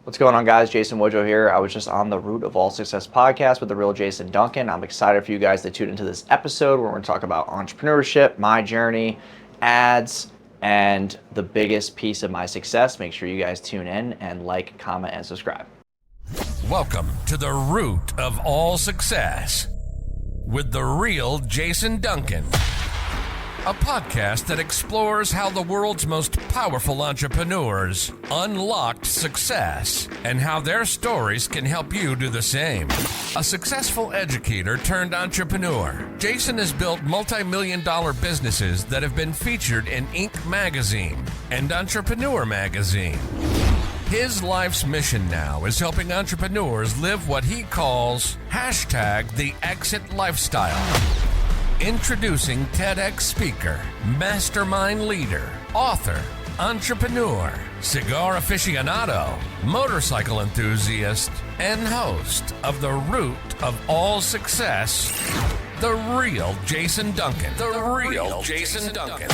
What's going on, guys? Jason Wojo here. I was just on the Root of All Success podcast with the Real Jason Duncan. I'm excited for you guys to tune into this episode where we're going to talk about entrepreneurship, my journey, ads, and the biggest piece of my success. Make sure you guys tune in and like, comment, and subscribe. Welcome to the Root of All Success with the Real Jason Duncan. A podcast that explores how the world's most powerful entrepreneurs unlocked success and how their stories can help you do the same. A successful educator turned entrepreneur, Jason has built multi-million-dollar businesses that have been featured in Inc. magazine and Entrepreneur magazine. His life's mission now is helping entrepreneurs live what he calls #the exit lifestyle. Introducing TEDx speaker, mastermind leader, author, entrepreneur, cigar aficionado, motorcycle enthusiast, and host of the Root of All Success, the Real Jason Duncan. The Real Jason Duncan.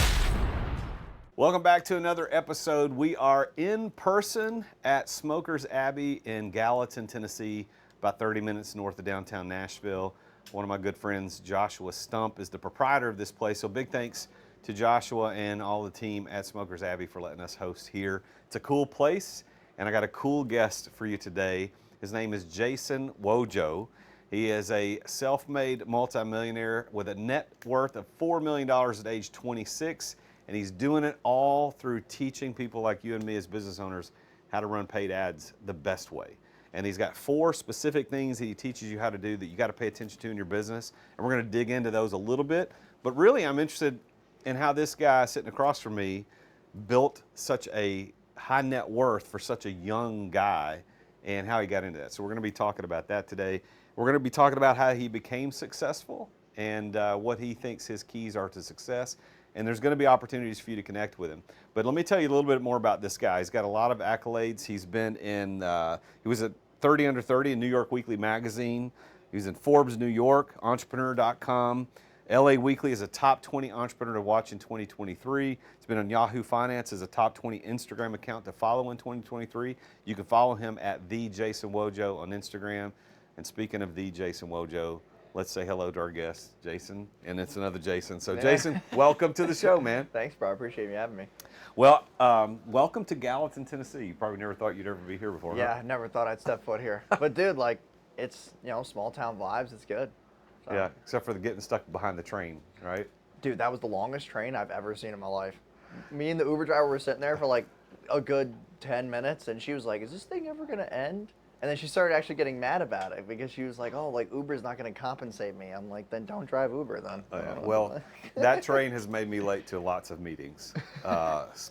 Welcome back to another episode. We are in person at Smokers Abbey in Gallatin, Tennessee, about 30 minutes north of downtown Nashville. One of my good friends, Joshua Stump, is the proprietor of this place. So big thanks to Joshua and all the team at Smokers Abbey for letting us host here. It's a cool place, and I got a cool guest for you today. His name is Jason Wojo. He is a self-made multimillionaire with a net worth of $4 million at age 26, and he's doing it all through teaching people like you and me as business owners how to run paid ads the best way. And he's got 4 specific things that he teaches you how to do that you got to pay attention to in your business. And we're going to dig into those a little bit. But really, I'm interested in how this guy sitting across from me built such a high net worth for such a young guy and how he got into that. So we're going to be talking about that today. We're going to be talking about how he became successful and what he thinks his keys are to success. And there's going to be opportunities for you to connect with him. But let me tell you a little bit more about this guy. He's got a lot of accolades. He's been in, he was at 30 Under 30 in New York Weekly magazine. He was in Forbes New York, entrepreneur.com. LA Weekly is a top 20 entrepreneur to watch in 2023. He's been on Yahoo Finance as a top 20 Instagram account to follow in 2023. You can follow him at The Jason Wojo on Instagram. And speaking of The Jason Wojo, let's say hello to our guest, Jason. And it's another Jason. So Jason, welcome to the show, man. Thanks, bro. I appreciate you having me. Well, welcome to Gallatin, Tennessee. You probably never thought you'd ever be here before, Yeah, huh? I never thought I'd step foot here. But dude, like, it's, small town vibes. It's good. So. Yeah, except for the getting stuck behind the train, right? Dude, that was the longest train I've ever seen in my life. Me and the Uber driver were sitting there for like a good 10 minutes, and she was like, is this thing ever going to end? And then she started actually getting mad about it because she was like, oh, like Uber's not going to compensate me. I'm like, then don't drive Uber then. Oh, yeah. Well, that train has made me late to lots of meetings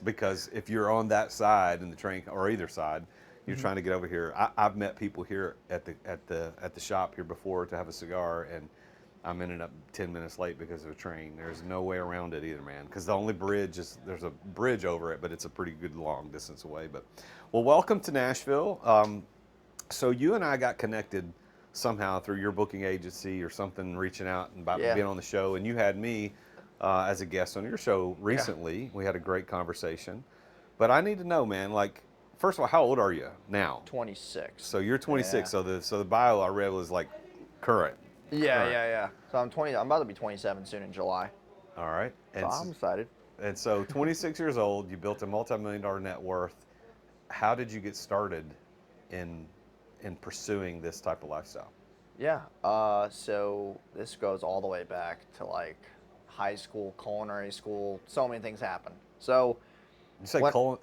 because if you're on that side in the train or either side, you're trying to get over here. I've met people here at the shop here before to have a cigar, and I'm ended up 10 minutes late because of a train. There's no way around it either, man, because the only bridge is, there's a bridge over it, but it's a pretty good long distance away. But, well, welcome to Nashville. So you and I got connected somehow through your booking agency or something, reaching out and about being on the show, and you had me as a guest on your show recently. Yeah. We had a great conversation. But I need to know, man, like, first of all, how old are you now? 26. So you're 26. Yeah. So the bio I read was like current. Yeah. So I'm about to be 27 soon in July. All right. And so I'm excited. And so 26 years old, you built a multi-million-dollar net worth. How did you get started in pursuing this type of lifestyle? Yeah, so this goes all the way back to like high school, culinary school. So many things happen. So you say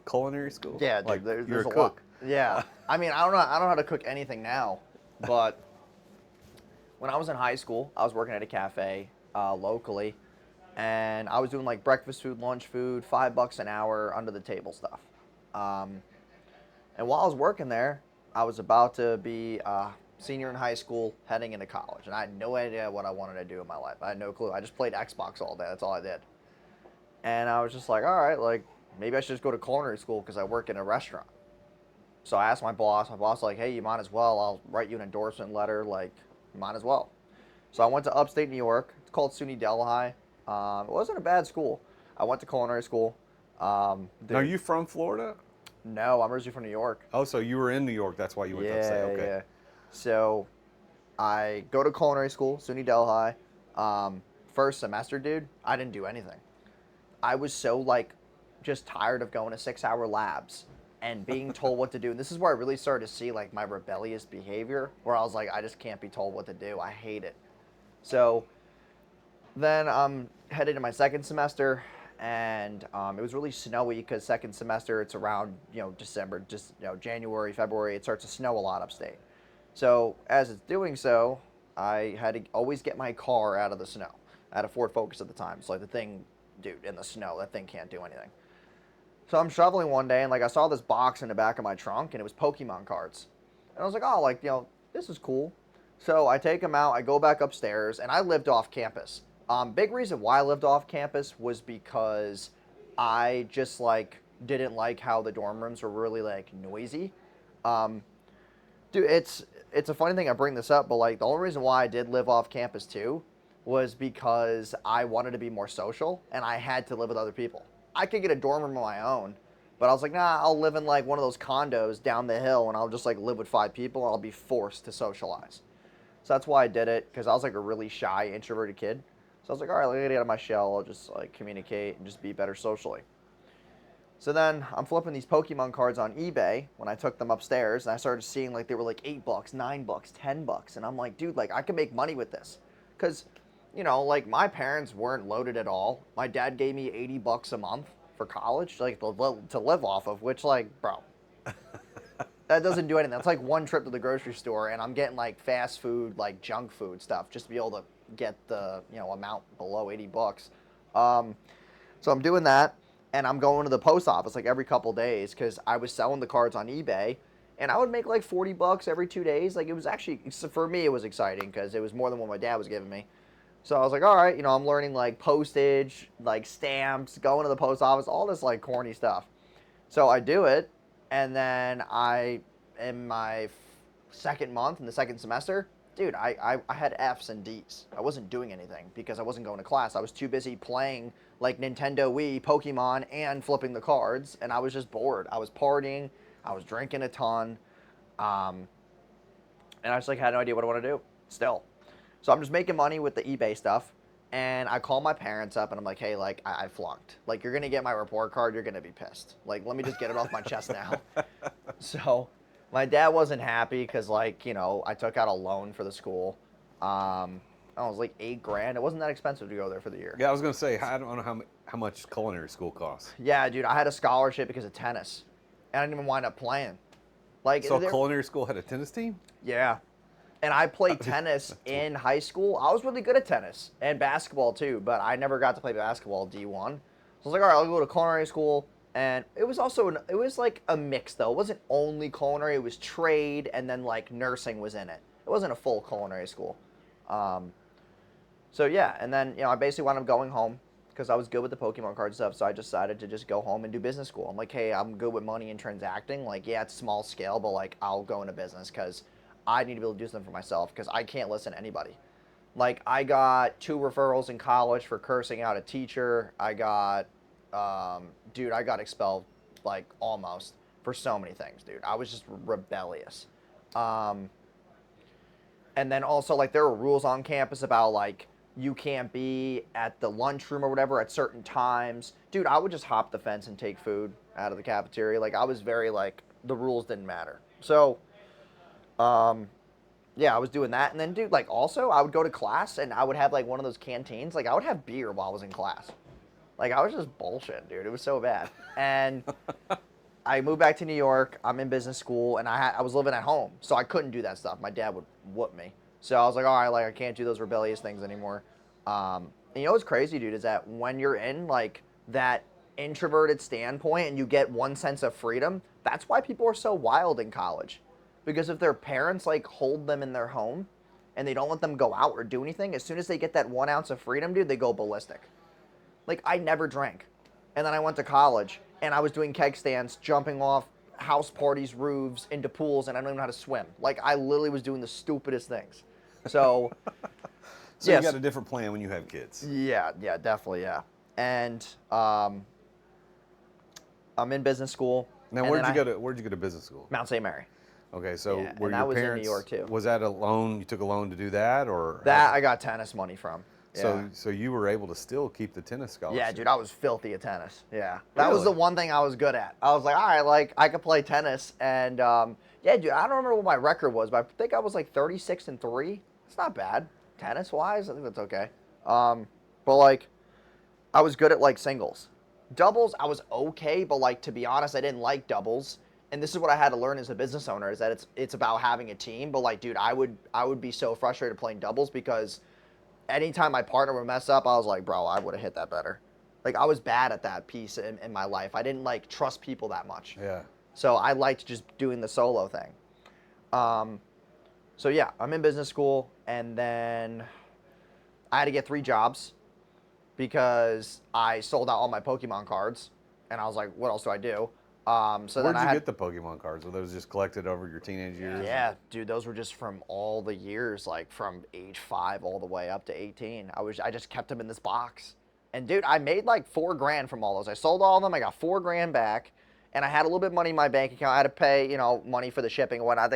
culinary school? Yeah, like dude, you're there's a a cook. lot. Yeah, I mean, I don't know how to cook anything now, but when I was in high school, I was working at a cafe locally, and I was doing like breakfast food, lunch food, $5 an hour, under the table stuff. And while I was working there, I was about to be a senior in high school, heading into college, and I had no idea what I wanted to do in my life. I had no clue. I just played Xbox all day. That's all I did. And I was just like, all right, like, maybe I should just go to culinary school because I work in a restaurant. So I asked my boss. My boss was like, hey, you might as well. I'll write you an endorsement letter. Like, you might as well. So I went to upstate New York. It's called SUNY Delhi. It wasn't a bad school. I went to culinary school. Are you from Florida? No, I'm originally from New York. Oh, so you were in New York. That's why you went to upstate. Okay. Yeah. So I go to culinary school, SUNY Delhi. First semester, dude, I didn't do anything. I was so like just tired of going to 6-hour labs and being told what to do. And this is where I really started to see like my rebellious behavior, where I was like, I just can't be told what to do. I hate it. So then I'm headed to my second semester, and it was really snowy because second semester it's around December, just January, February. It starts to snow a lot upstate. So as it's doing so, I had to always get my car out of the snow. I had a Ford Focus at the time, so like the thing, dude, in the snow, that thing can't do anything. So I'm shoveling one day, and like I saw this box in the back of my trunk, and it was Pokemon cards. And I was like, oh, like this is cool. So I take them out, I go back upstairs, and I lived off campus. Big reason why I lived off campus was because I just like didn't like how the dorm rooms were really like noisy. Dude, it's a funny thing I bring this up, but like the only reason why I did live off campus too was because I wanted to be more social and I had to live with other people. I could get a dorm room of my own, but I was like, nah, I'll live in like one of those condos down the hill and I'll just like live with 5 people and I'll be forced to socialize. So that's why I did it, because I was like a really shy, introverted kid. So I was like, all right, let me get out of my shell. I'll just like communicate and just be better socially. So then I'm flipping these Pokemon cards on eBay when I took them upstairs, and I started seeing like they were like $8, $9, $10, and I'm like, dude, like I could make money with this, because like my parents weren't loaded at all. My dad gave me $80 a month for college, like to live off of, which like, bro, that doesn't do anything. That's like one trip to the grocery store, and I'm getting like fast food, like junk food stuff, just to be able to get the amount below $80. So I'm doing that, and I'm going to the post office like every couple days because I was selling the cards on eBay, and I would make like $40 every 2 days. Like it was actually, for me, it was exciting because it was more than what my dad was giving me. So I was like, all right, I'm learning like postage, like stamps, going to the post office, all this like corny stuff. So I do it, and then in my second month in the second semester, dude, I had F's and D's. I wasn't doing anything because I wasn't going to class. I was too busy playing like Nintendo Wii, Pokemon, and flipping the cards, and I was just bored. I was partying, I was drinking a ton, and I just like had no idea what I want to do still. So I'm just making money with the eBay stuff, and I call my parents up, and I'm like, hey, like I flunked. Like you're gonna get my report card, you're gonna be pissed. Like let me just get it off my chest now. So my dad wasn't happy because like I took out a loan for the school. It was like $8,000. It wasn't that expensive to go there for the year. Yeah, I was gonna say I don't know how much culinary school costs. Yeah, dude, I had a scholarship because of tennis, and I didn't even wind up playing. Like so, culinary school had a tennis team? Yeah, and I played tennis in high school. I was really good at tennis and basketball too, but I never got to play basketball D1. So I was like, all right, I'll go to culinary school. And it was also it was like a mix though. It wasn't only culinary. It was trade, and then like nursing was in it. It wasn't a full culinary school. So yeah, and then I basically wound up going home because I was good with the Pokemon card stuff. So I decided to just go home and do business school. I'm like, hey, I'm good with money and transacting. Like, yeah, it's small scale, but like I'll go into business because I need to be able to do something for myself because I can't listen to anybody. Like I got 2 referrals in college for cursing out a teacher. I got expelled like almost for so many things, dude. I was just rebellious. And then also like there were rules on campus about like you can't be at the lunchroom or whatever at certain times. Dude, I would just hop the fence and take food out of the cafeteria. Like I was very like the rules didn't matter. So yeah, I was doing that. And then dude, like also I would go to class and I would have like one of those canteens. Like I would have beer while I was in class. Like, I was just bullshit, dude. It was so bad. And I moved back to New York. I'm in business school, and I was living at home, so I couldn't do that stuff. My dad would whoop me. So I was like, all right, like, I can't do those rebellious things anymore. And what's crazy, dude, is that when you're in, like, that introverted standpoint and you get one sense of freedom, that's why people are so wild in college. Because if their parents, like, hold them in their home and they don't let them go out or do anything, as soon as they get that 1 ounce of freedom, dude, they go ballistic. Like, I never drank. And then I went to college, and I was doing keg stands, jumping off house parties, roofs, into pools, and I don't even know how to swim. Like, I literally was doing the stupidest things. So, so yes. You got a different plan when you have kids. Yeah, definitely, yeah. And I'm in business school, Now, And where'd then you go to business school? Mount St. Mary. Okay, so Yeah, were and that your was in New parents, York, too. was that a loan, you took a loan to do that, or? That I got tennis money from. Yeah. So you were able to still keep the tennis scholarship? Yeah, dude, I was filthy at tennis. Yeah, that was Really? the one thing I was good at. I was like, all right, like I could play tennis, and yeah, dude, I don't remember what my record was, but I think I was like 36-3. It's not bad tennis wise. I think that's okay. But like, I was good at like singles, doubles. I was okay, but like to be honest, I didn't like doubles. And this is what I had to learn as a business owner is that it's about having a team. But like, dude, I would be so frustrated playing doubles because anytime my partner would mess up, I was like, bro, I would have hit that better. Like I was bad at that piece in my life. I didn't like trust people that much. Yeah. So I liked just doing the solo thing. So yeah, I'm in business school, and then I had to get 3 jobs because I sold out all my Pokemon cards, and I was like, what else do I do? So Where'd then you I had, get the Pokemon cards? Were those just collected over your teenage years? yeah, dude, those were just from all the years, like from age 5 all the way up to 18. I just kept them in this box, and dude, I made like 4 grand from all those. I sold all of them. I got 4 grand back, and I had a little bit of money in my bank account. I had to pay, money for the shipping and whatnot.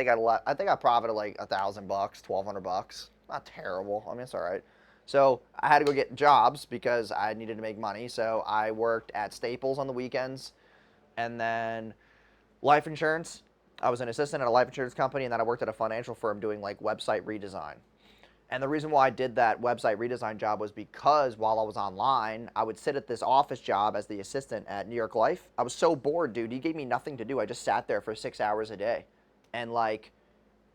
I think I profited like $1,000, $1,200. Not terrible. I mean, it's all right. So I had to go get jobs because I needed to make money. So I worked at Staples on the weekends, and then life insurance. I was an assistant at a life insurance company, and then I worked at a financial firm doing like website redesign. And the reason why I did that website redesign job was because while I was online, I would sit at this office job as the assistant at New York Life. I was so bored, dude. He gave me nothing to do. I just sat there for 6 hours a day. And like,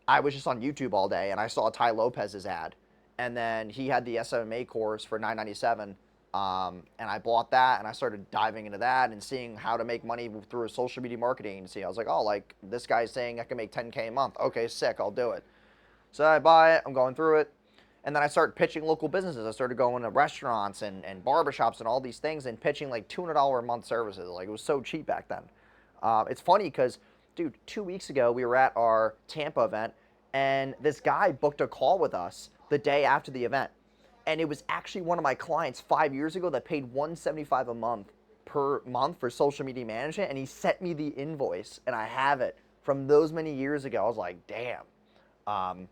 I was just on YouTube all day, and I saw Ty Lopez's ad. And then he had the SMA course for $9.97. And I bought that, and I started diving into that and seeing how to make money through a social media marketing agency. I was like, oh, like this guy's saying I can make 10K a month. Okay, sick, I'll do it. So I buy it, I'm going through it. And then I started pitching local businesses. I started going to restaurants and barbershops and all these things and pitching like $200 a month services. Like it was so cheap back then. It's funny because, dude, 2 weeks ago we were at our Tampa event, and this guy booked a call with us the day after the event. And it was actually one of my clients 5 years ago that paid $175 a month per month for social media management, and he sent me the invoice, and I have it from those many years ago. I was like, damn.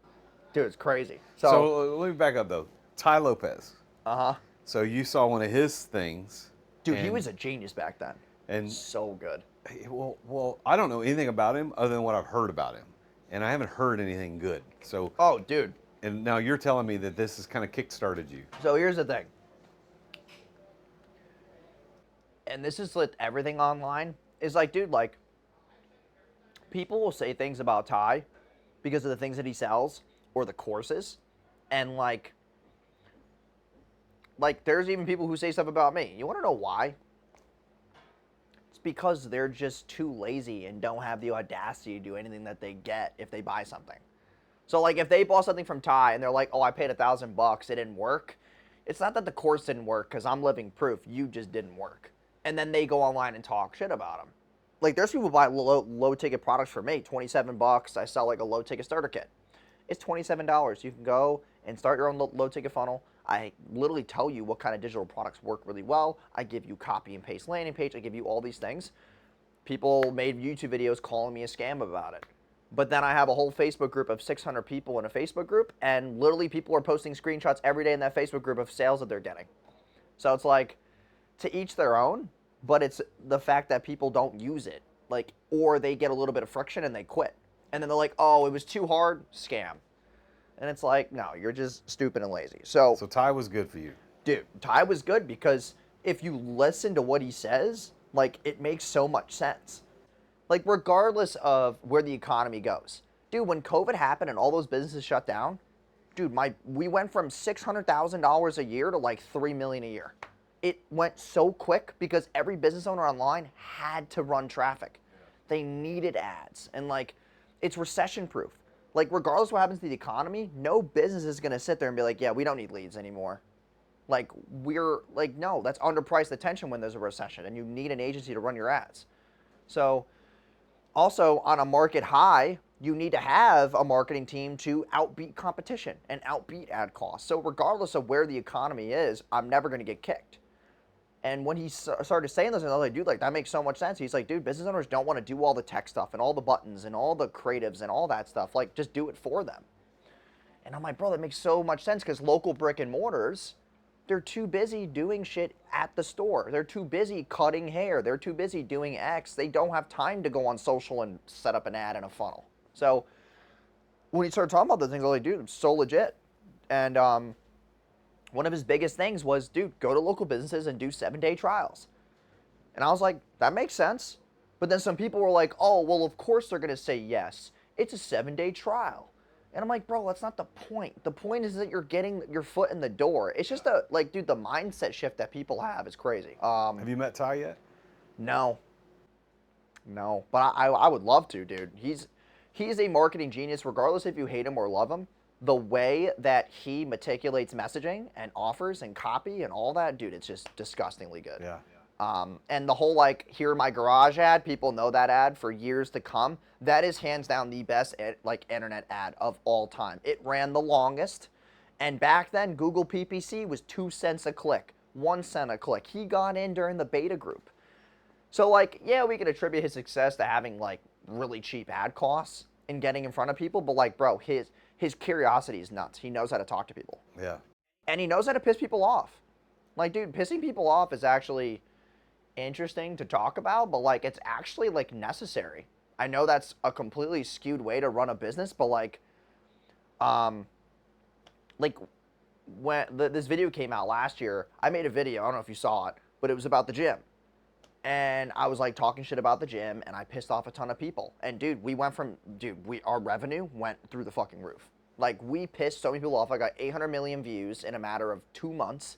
Dude, it's crazy. So let me back up though. Ty Lopez. Uh-huh. So you saw one of his things. Dude, he was a genius back then. And So good. well, I don't know anything about him other than what I've heard about him, and I haven't heard anything good. So Oh, dude. and now you're telling me that this has kind of kick-started you. So here's the thing. And this is with everything online. Is like, dude, like, people will say things about Ty because of the things that he sells or the courses. And like there's even people who say stuff about me. You want to know why? It's because they're just too lazy and don't have the audacity to do anything that they get if they buy something. So like if they bought something from Ty and they're like, oh, I paid $1,000, it didn't work. It's not that the course didn't work because I'm living proof. You just didn't work. And then they go online and talk shit about them. Like there's people who buy low ticket products for me, $27. I sell like a low ticket starter kit. It's $27. You can go and start your own low ticket funnel. I literally tell you what kind of digital products work really well. I give you copy and paste landing page. I give you all these things. People made YouTube videos calling me a scam about it. But then I have a whole Facebook group of 600 people in a Facebook group, and literally people are posting screenshots every day in that Facebook group of sales that they're getting. So it's like, to each their own, but it's the fact that people don't use it, like, or they get a little bit of friction and they quit. And then they're like, oh, it was too hard, scam. And it's like, no, you're just stupid and lazy. So Ty was good for you. Dude, Ty was good because if you listen to what he says, like, it makes so much sense. Like, regardless of where the economy goes. Dude, when COVID happened and all those businesses shut down, dude, we went from $600,000 a year to like $3 million a year. It went so quick because every business owner online had to run traffic. They needed ads. And like, it's recession proof. Like, regardless of what happens to the economy, no business is going to sit there and be like, yeah, we don't need leads anymore. Like, no, that's underpriced attention when there's a recession and you need an agency to run your ads. So, also on a market high, you need to have a marketing team to outbeat competition and outbeat ad costs. So regardless of where the economy is, I'm never going to get kicked. And when he started saying this, I was like, dude, like, that makes so much sense. He's like, dude, business owners don't want to do all the tech stuff and all the buttons and all the creatives and all that stuff. Like, just do it for them. And I'm like, bro, that makes so much sense, because local brick and mortars, they're too busy doing shit at the store. They're too busy cutting hair. They're too busy doing X. They don't have time to go on social and set up an ad and a funnel. So when he started talking about those things, I was like, dude, it's so legit. And one of his biggest things was, dude, go to local businesses and do 7-day trials. And I was like, that makes sense. But then some people were like, oh, well, of course they're going to say yes. It's a 7-day trial. And I'm like, bro, that's not the point. The point is that you're getting your foot in the door. It's just like, dude, the mindset shift that people have is crazy. Have you met Ty yet? No. But I would love to, dude. He's a marketing genius, regardless if you hate him or love him. The way that he meticulates messaging and offers and copy and all that, dude, it's just disgustingly good. Yeah. And the whole, like, here my garage ad, people know that ad for years to come. That is hands down the best internet ad of all time. It ran the longest, and back then Google PPC was 2 cents a click, 1 cent a click. He got in during the beta group. So, like, yeah, we could attribute his success to having, like, really cheap ad costs and getting in front of people, but, like, bro, his curiosity is nuts. He knows how to talk to people. Yeah. And he knows how to piss people off. Like, dude, pissing people off is actually interesting to talk about, but, like, it's actually, like, necessary. I know that's a completely skewed way to run a business, but, like when this video came out last year, I made a video, I don't know if you saw it, but it was about the gym. And I was, like, talking shit about the gym, and I pissed off a ton of people. And, dude, our revenue went through the fucking roof. Like, we pissed so many people off. I got 800 million views in a matter of 2 months.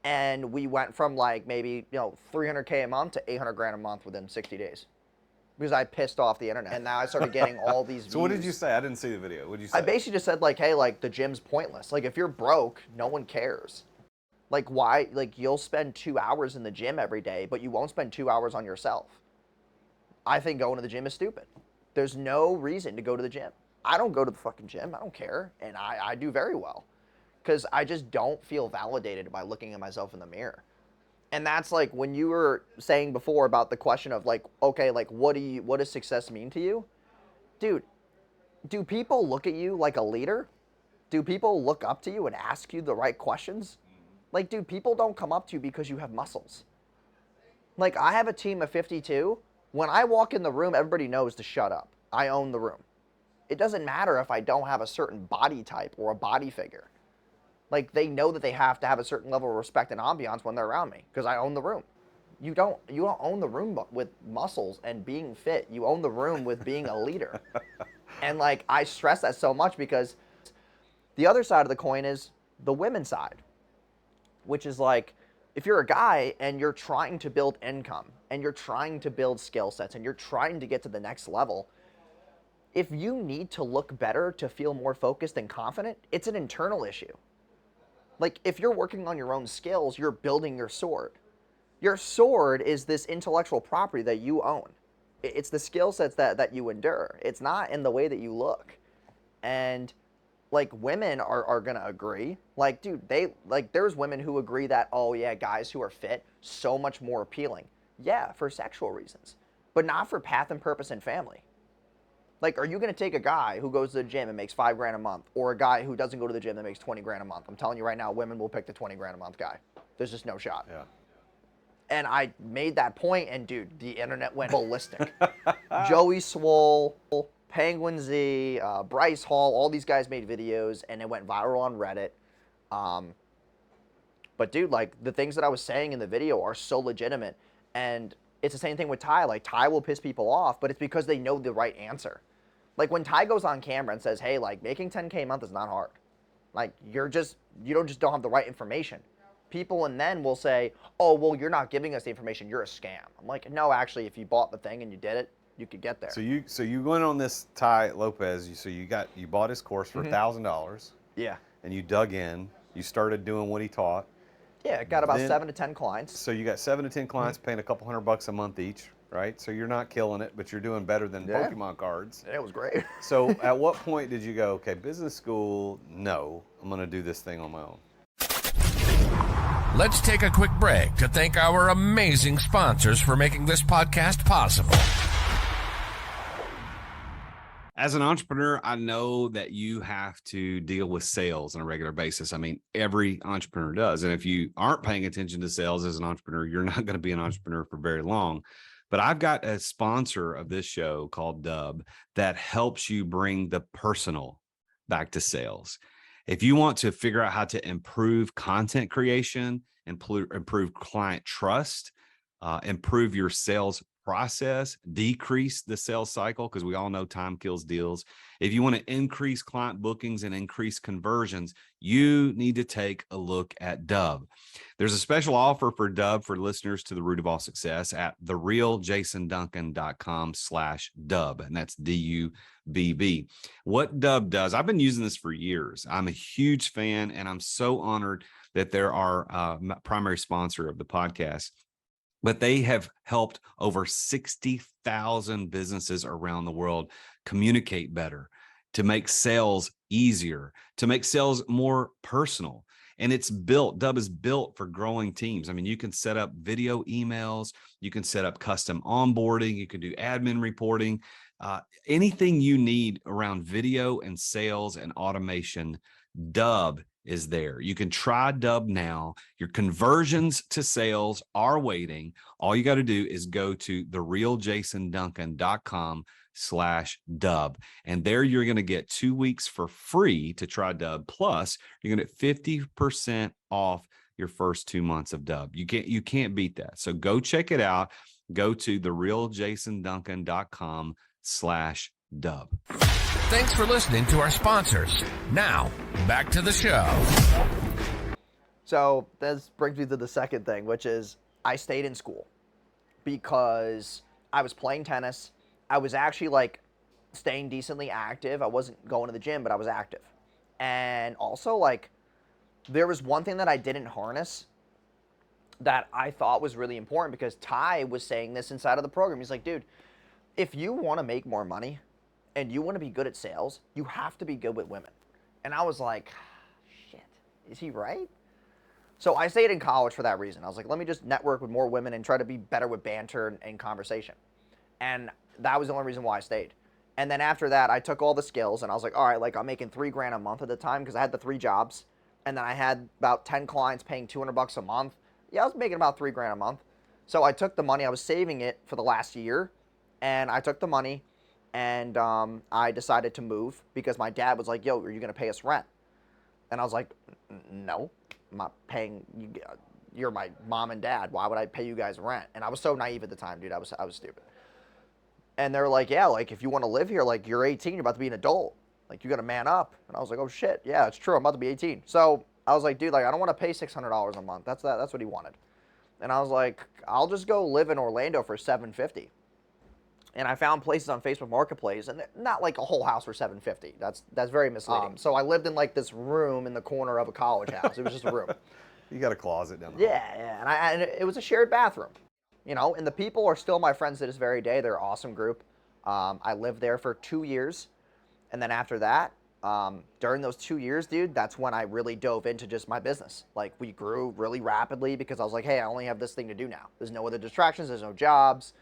And we went from, like, maybe, 300K a month to 800 grand a month within 60 days. Because I pissed off the internet. And now I started getting all these views. So what did you say? I didn't see the video. What did you say? I basically just said, like, hey, like, the gym's pointless. Like, if you're broke, no one cares. Like, why? Like, you'll spend 2 hours in the gym every day, but you won't spend 2 hours on yourself. I think going to the gym is stupid. There's no reason to go to the gym. I don't go to the fucking gym. I don't care. And I do very well. Because I just don't feel validated by looking at myself in the mirror. And that's, like, when you were saying before about the question of, like, okay, like, what does success mean to you? Dude, do people look at you like a leader? Do people look up to you and ask you the right questions? Like, dude, people don't come up to you because you have muscles. Like, I have a team of 52. When I walk in the room, everybody knows to shut up. I own the room. It doesn't matter if I don't have a certain body type or a body figure. Like, they know that they have to have a certain level of respect and ambiance when they're around me, because I own the room. You don't own the room with muscles and being fit. You own the room with being a leader. And, like, I stress that so much, because the other side of the coin is the women's side, which is, like, if you're a guy and you're trying to build income and you're trying to build skill sets and you're trying to get to the next level, if you need to look better to feel more focused and confident, it's an internal issue. Like, if you're working on your own skills, you're building your sword. Your sword is this intellectual property that you own. It's the skill sets that you endure. It's not in the way that you look. And, like, women are going to agree. Like, dude, there's women who agree that, oh, yeah, guys who are fit, so much more appealing. Yeah, for sexual reasons, but not for path and purpose and family. Like, are you going to take a guy who goes to the gym and makes $5 grand a month, or a guy who doesn't go to the gym that makes 20 grand a month? I'm telling you right now, women will pick the 20 grand a month guy. There's just no shot. Yeah. And I made that point, and, dude, the internet went ballistic. Joey Swole, Penguin Z, Bryce Hall, all these guys made videos, and it went viral on Reddit. But, dude, like, the things that I was saying in the video are so legitimate. And it's the same thing with Ty. Like, Ty will piss people off, but it's because they know the right answer. Like, when Ty goes on camera and says, hey, like, making 10K a month is not hard. Like, you don't have the right information. People and then will say, oh, well, you're not giving us the information. You're a scam. I'm like, no, actually, if you bought the thing and you did it, you could get there. So you went on this Ty Lopez. You bought his course for $1,000. Yeah. And you dug in. You started doing what he taught. Yeah, it got about 7 to 10 clients. So you got 7 to 10 clients paying a couple $100 a month each, right? So you're not killing it, but you're doing better than Pokemon cards. It was great. So at what point did you go, okay, business school, no, I'm going to do this thing on my own? Let's take a quick break to thank our amazing sponsors for making this podcast possible. As an entrepreneur, I know that you have to deal with sales on a regular basis. I mean, every entrepreneur does. And if you aren't paying attention to sales as an entrepreneur, you're not going to be an entrepreneur for very long. But I've got a sponsor of this show called Dub that helps you bring the personal back to sales. If you want to figure out how to improve content creation, improve client trust, improve your sales process, decrease the sales cycle, because we all know time kills deals. If you want to increase client bookings and increase conversions, you need to take a look at Dub. There's a special offer for Dub for listeners to The Root of All Success at therealjasonduncan.com/Dub, and that's DUBB. What Dub does, I've been using this for years. I'm a huge fan, and I'm so honored that they're our primary sponsor of the podcast. But they have helped over 60,000 businesses around the world communicate better, to make sales easier, to make sales more personal. And Dub is built for growing teams. I mean, you can set up video emails, you can set up custom onboarding, you can do admin reporting, anything you need around video and sales and automation. Dub is there. You can try Dub now. Your conversions to sales are waiting. All you got to do is go to therealjasonduncan.com/Dub. And there you're going to get 2 weeks for free to try Dub. Plus, you're going to get 50% off your first 2 months of Dub. You can't beat that. So go check it out. Go to therealjasonduncan.com/Dub. Thanks for listening to our sponsors. Now, back to the show. So this brings me to the second thing, which is I stayed in school because I was playing tennis. I was actually like staying decently active. I wasn't going to the gym, but I was active. And also like there was one thing that I didn't harness that I thought was really important, because Ty was saying this inside of the program. He's like, dude, if you want to make more money and you want to be good at sales, you have to be good with women. And I was like, shit, is he right? So I stayed in college for that reason. I was like, let me just network with more women and try to be better with banter and conversation. And that was the only reason why I stayed. And then after that, I took all the skills and I was like, all right, like I'm making $3,000 a month at the time because I had the 3 jobs. And then I had about 10 clients paying $200 a month. Yeah, I was making about $3,000 a month. So I took the money, I was saving it for the last year, and I took the money and I decided to move because my dad was like, yo, are you going to pay us rent? And I was like, no, I'm not paying you. You're my mom and dad. Why would I pay you guys rent? And I was so naive at the time, dude. I was stupid. And they were like, yeah, like if you want to live here, like you're 18, you're about to be an adult. Like you got to man up. And I was like, oh shit, yeah, it's true. I'm about to be 18. So I was like, dude, like I don't want to pay $600 a month. That's what he wanted. And I was like, I'll just go live in Orlando for $750. And I found places on Facebook Marketplace, and not like a whole house for $750. That's very misleading. So I lived in like this room in the corner of a college house. It was just a room. You got a closet down the hall. Yeah. And it was a shared bathroom, you know. And the people are still my friends to this very day. They're an awesome group. I lived there for 2 years, and then after that, during those 2 years, dude, that's when I really dove into just my business. Like we grew really rapidly because I was like, hey, I only have this thing to do now. There's no other distractions. There's no jobs.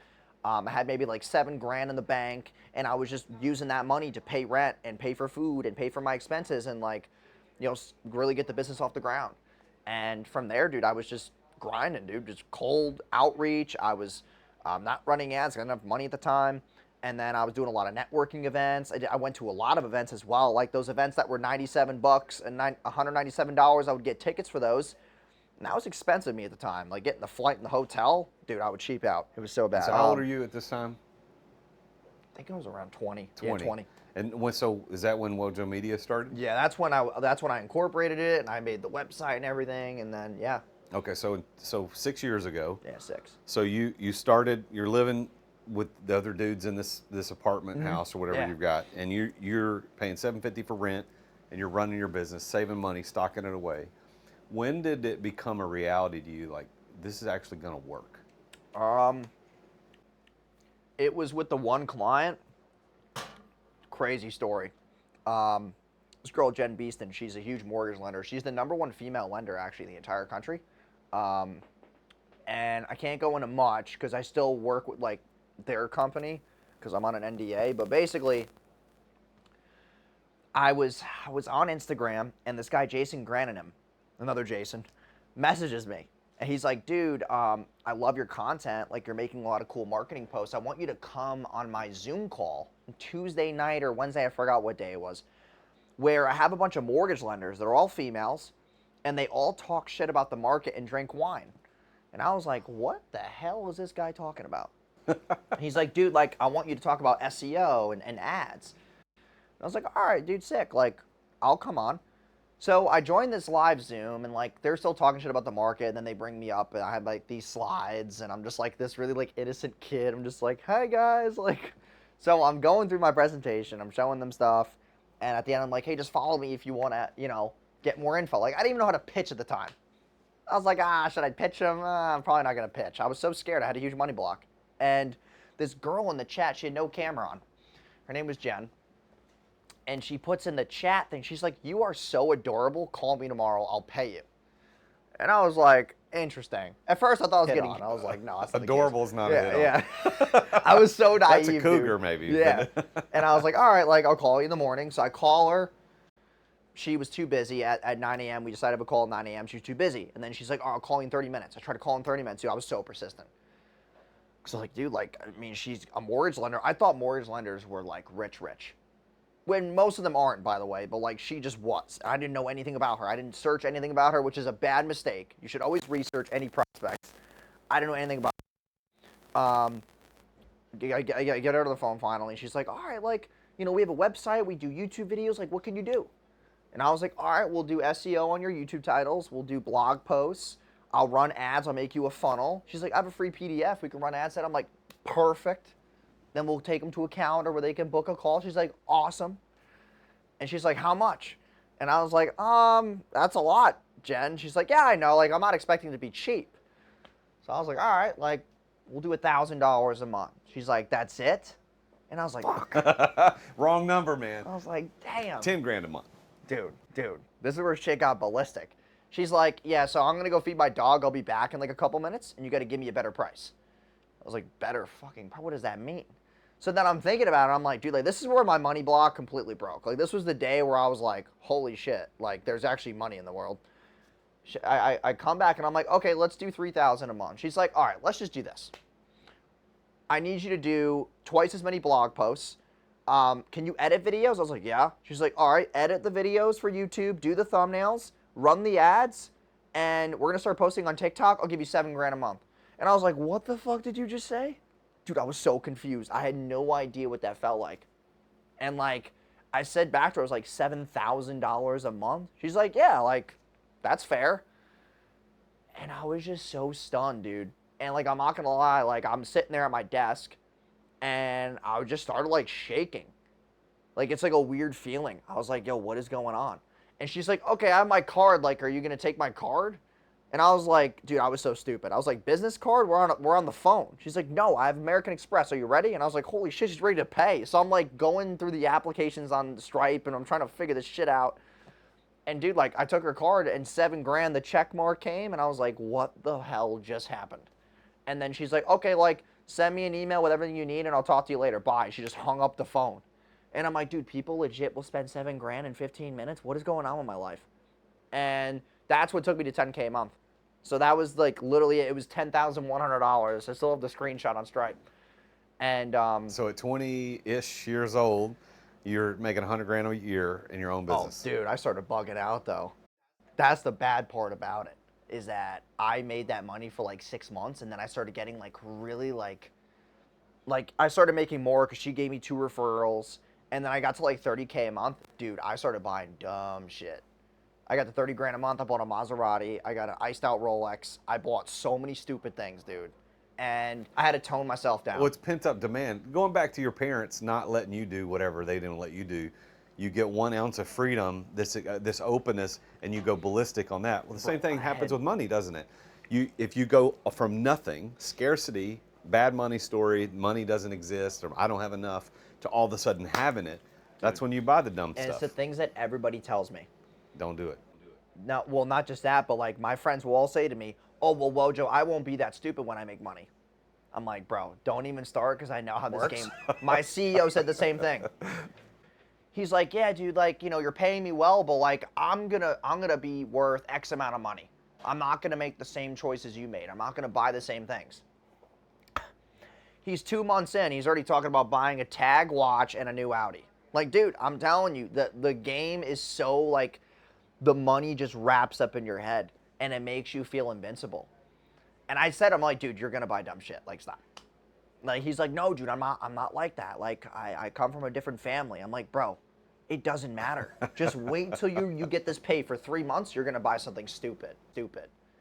I had maybe like $7,000 in the bank, and I was just using that money to pay rent and pay for food and pay for my expenses and like, you know, really get the business off the ground. And from there, dude, I was just grinding, dude, just cold outreach. I was not running ads. I didn't have money at the time. And then I was doing a lot of networking events. I went to a lot of events as well, like those events that were $97 and $197. I would get tickets for those. And that was expensive to me at the time. Like getting the flight and the hotel, dude, I would cheap out. It was so bad. So how old are you at this time? I think I was around 20. 20. Yeah, 20. And so is that when Wojo Media started? Yeah, that's when I incorporated it and I made the website and everything, and then yeah. Okay, so 6 years ago. Yeah, 6. So you started. You're living with the other dudes in this apartment house or whatever you've got, and you're paying $750 for rent, and you're running your business, saving money, stocking it away. When did it become a reality to you, like, this is actually going to work? It was with the one client. Crazy story. This girl, Jen Beeston, she's a huge mortgage lender. She's the #1 female lender, actually, in the entire country. And I can't go into much because I still work with like their company because I'm on an NDA. But basically, I was on Instagram, and this guy Jason Grananim, another Jason, messages me, and he's like, "Dude, I love your content. Like, you're making a lot of cool marketing posts. I want you to come on my Zoom call Tuesday night or Wednesday. I forgot what day it was, where I have a bunch of mortgage lenders. They're all females, and they all talk shit about the market and drink wine." And I was like, "What the hell is this guy talking about?" He's like, "Dude, like, I want you to talk about SEO and ads." I was like, all right, dude, sick. Like, I'll come on. So I joined this live Zoom, and like they're still talking shit about the market, and then they bring me up, and I have like these slides, and I'm just like this really like innocent kid. I'm just like, "Hi guys," like. So I'm going through my presentation. I'm showing them stuff, and at the end I'm like, "Hey, just follow me if you want to, get more info." Like, I didn't even know how to pitch at the time. I was like, should I pitch them? I'm probably not gonna pitch. I was so scared. I had a huge money block. And this girl in the chat, she had no camera on. Her name was Jen. And she puts in the chat thing, she's like, "You are so adorable. Call me tomorrow. I'll pay you." And I was like, interesting. At first, I thought I was Hit getting on. I was like, no, that's not adorable is not a hit on. Yeah. I was so naive. That's a cougar, dude. maybe. Yeah. And I was like, all right, like, I'll call you in the morning. So I call her. She was too busy at 9 a.m. We decided to call at 9 a.m. She was too busy. And then she's like, "Oh, I'll call you in 30 minutes. I tried to call in 30 minutes. Dude, I was so persistent. So like, dude, like, I mean, she's a mortgage lender. I thought mortgage lenders were like rich. When most of them aren't, by the way, but like she just was. I didn't know anything about her. I didn't search anything about her, which is a bad mistake. You should always research any prospects. I didn't know anything about her. I get her to the phone finally. She's like, "All right, like, we have a website. We do YouTube videos. Like, what can you do?" And I was like, "All right, we'll do SEO on your YouTube titles. We'll do blog posts. I'll run ads. I'll make you a funnel." She's like, "I have a free PDF. We can run ads." And I'm like, "Perfect. Then we'll take them to a calendar where they can book a call." She's like, "Awesome." And she's like, "How much?" And I was like, "That's a lot, Jen." She's like, "Yeah, I know. Like, I'm not expecting it to be cheap." So I was like, "All right, like, we'll do $1,000 a month." She's like, "That's it?" And I was like, "Fuck." Wrong number, man. I was like, "Damn." 10 grand a month. Dude. This is where shit got ballistic. She's like, "Yeah, so I'm going to go feed my dog. I'll be back in like a couple minutes, and you got to give me a better price." I was like, "Better fucking, what does that mean?" So then I'm thinking about it. I'm like, dude, like, this is where my money block completely broke. Like, this was the day where I was like, holy shit, like, there's actually money in the world. I come back and I'm like, "Okay, let's do $3,000 a month." She's like, "All right, let's just do this. I need you to do twice as many blog posts. Can you edit videos?" I was like, "Yeah." She's like, "All right, edit the videos for YouTube, do the thumbnails, run the ads, and we're going to start posting on TikTok. I'll give you $7 grand a month." And I was like, "What the fuck did you just say?" Dude, I was so confused. I had no idea what that felt like. And like, I said back to her, I was like, $7,000 a month? She's like, "Yeah, like, that's fair." And I was just so stunned, dude. And like, I'm not gonna lie, like, I'm sitting there at my desk, and I just started like shaking. Like, it's like a weird feeling. I was like, "Yo, what is going on?" And she's like, "Okay, I have my card. Like, are you gonna take my card?" And I was like, dude, I was so stupid. I was like, "Business card? We're on the phone." She's like, "No, I have American Express. Are you ready?" And I was like, holy shit, she's ready to pay. So I'm like going through the applications on Stripe, and I'm trying to figure this shit out. And dude, like, I took her card, and $7 grand, the check mark came, and I was like, what the hell just happened? And then she's like, "Okay, like, send me an email with everything you need, and I'll talk to you later. Bye." She just hung up the phone. And I'm like, dude, people legit will spend $7 grand in 15 minutes. What is going on with my life? And that's what took me to 10K a month. So that was like, literally, it was $10,100. I still have the screenshot on Stripe. And So at 20-ish years old, you're making 100 grand a year in your own business. Oh, dude, I started bugging out though. That's the bad part about it, is that I made that money for like 6 months, and then I started getting like really like I started making more because she gave me 2 referrals, and then I got to like 30K a month. Dude, I started buying dumb shit. I got the 30 grand a month. I bought a Maserati. I got an iced out Rolex. I bought so many stupid things, dude. And I had to tone myself down. Well, it's pent up demand. Going back to your parents not letting you do whatever they didn't let you do, you get 1 ounce of freedom, this openness, and you go ballistic on that. Well, the same thing happens with money, doesn't it? If you go from nothing, scarcity, bad money story, money doesn't exist, or I don't have enough, to all of a sudden having it, that's when you buy the dumb and stuff. it's the things that everybody tells me. Don't do it. No, well, not just that, but like my friends will all say to me, oh, well, Wojo, I won't be that stupid when I make money. I'm like, bro, don't even start because I know how this game. My CEO said the same thing. He's like, yeah, dude, like, you're paying me well, but like, I'm gonna be worth X amount of money. I'm not gonna make the same choices you made. I'm not gonna buy the same things. He's 2 months in. He's already talking about buying a Tag watch and a new Audi. Like, dude, I'm telling you, the game is so like, the money just wraps up in your head and it makes you feel invincible. And I said, I'm like, dude, you're gonna buy dumb shit. Like, stop. Like, he's like, no, dude, I'm not like that. Like, I come from a different family. I'm like, bro, it doesn't matter. Just wait till you get this pay for 3 months. You're gonna buy something stupid.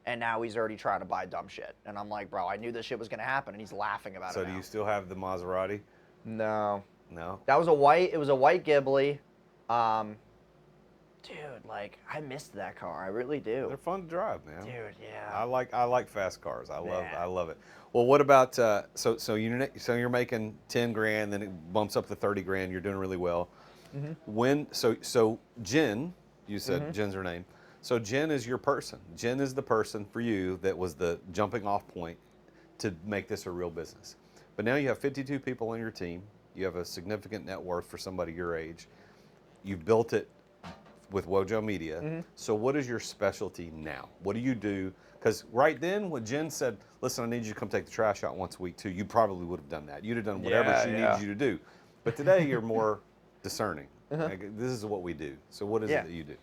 And now he's already trying to buy dumb shit. And I'm like, bro, I knew this shit was gonna happen, and he's laughing about it. So now. do you still have the Maserati? No. No. That was a white. It was a white Ghibli. Dude, like, I missed that car. I really do. They're fun to drive, man. Dude, yeah. I like fast cars. I love it. Well, what about so you're making 10 grand, then it bumps up to 30 grand. You're doing really well. So Jen, you said Jen's her name. So Jen is your person. Jen is the person for you that was the jumping off point to make this a real business. But now you have 52 people on your team. You have a significant net worth for somebody your age. You've built it with Wojo Media. So what is your specialty now? What do you do? Because right then when Jen said, listen, I need you to come take the trash out once a week too, you probably would have done that. You'd have done whatever she needed you to do. But today you're more discerning. Like, this is what we do. So what is it that you do?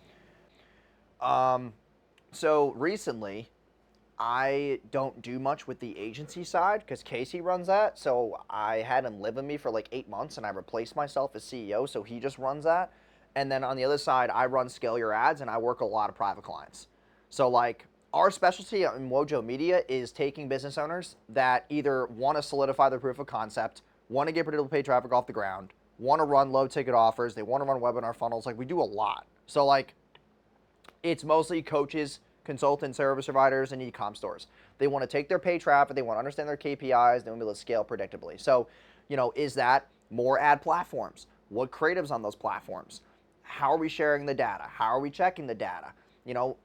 So recently, I don't do much with the agency side because Casey runs that. So I had him live with me for like 8 months, and I replaced myself as CEO. So he just runs that. And then on the other side, I run Scale Your Ads, and I work with a lot of private clients. So like our specialty in Wojo Media is taking business owners that either want to solidify their proof of concept, want to get predictable paid traffic off the ground, want to run low ticket offers, they want to run webinar funnels. Like, we do a lot. So like, it's mostly coaches, consultants, service providers, and e-com stores. They want to take their paid traffic, they want to understand their KPIs, they want to be able to scale predictably. So, is that more ad platforms? What creatives on those platforms? How are we sharing the data? How are we checking the data?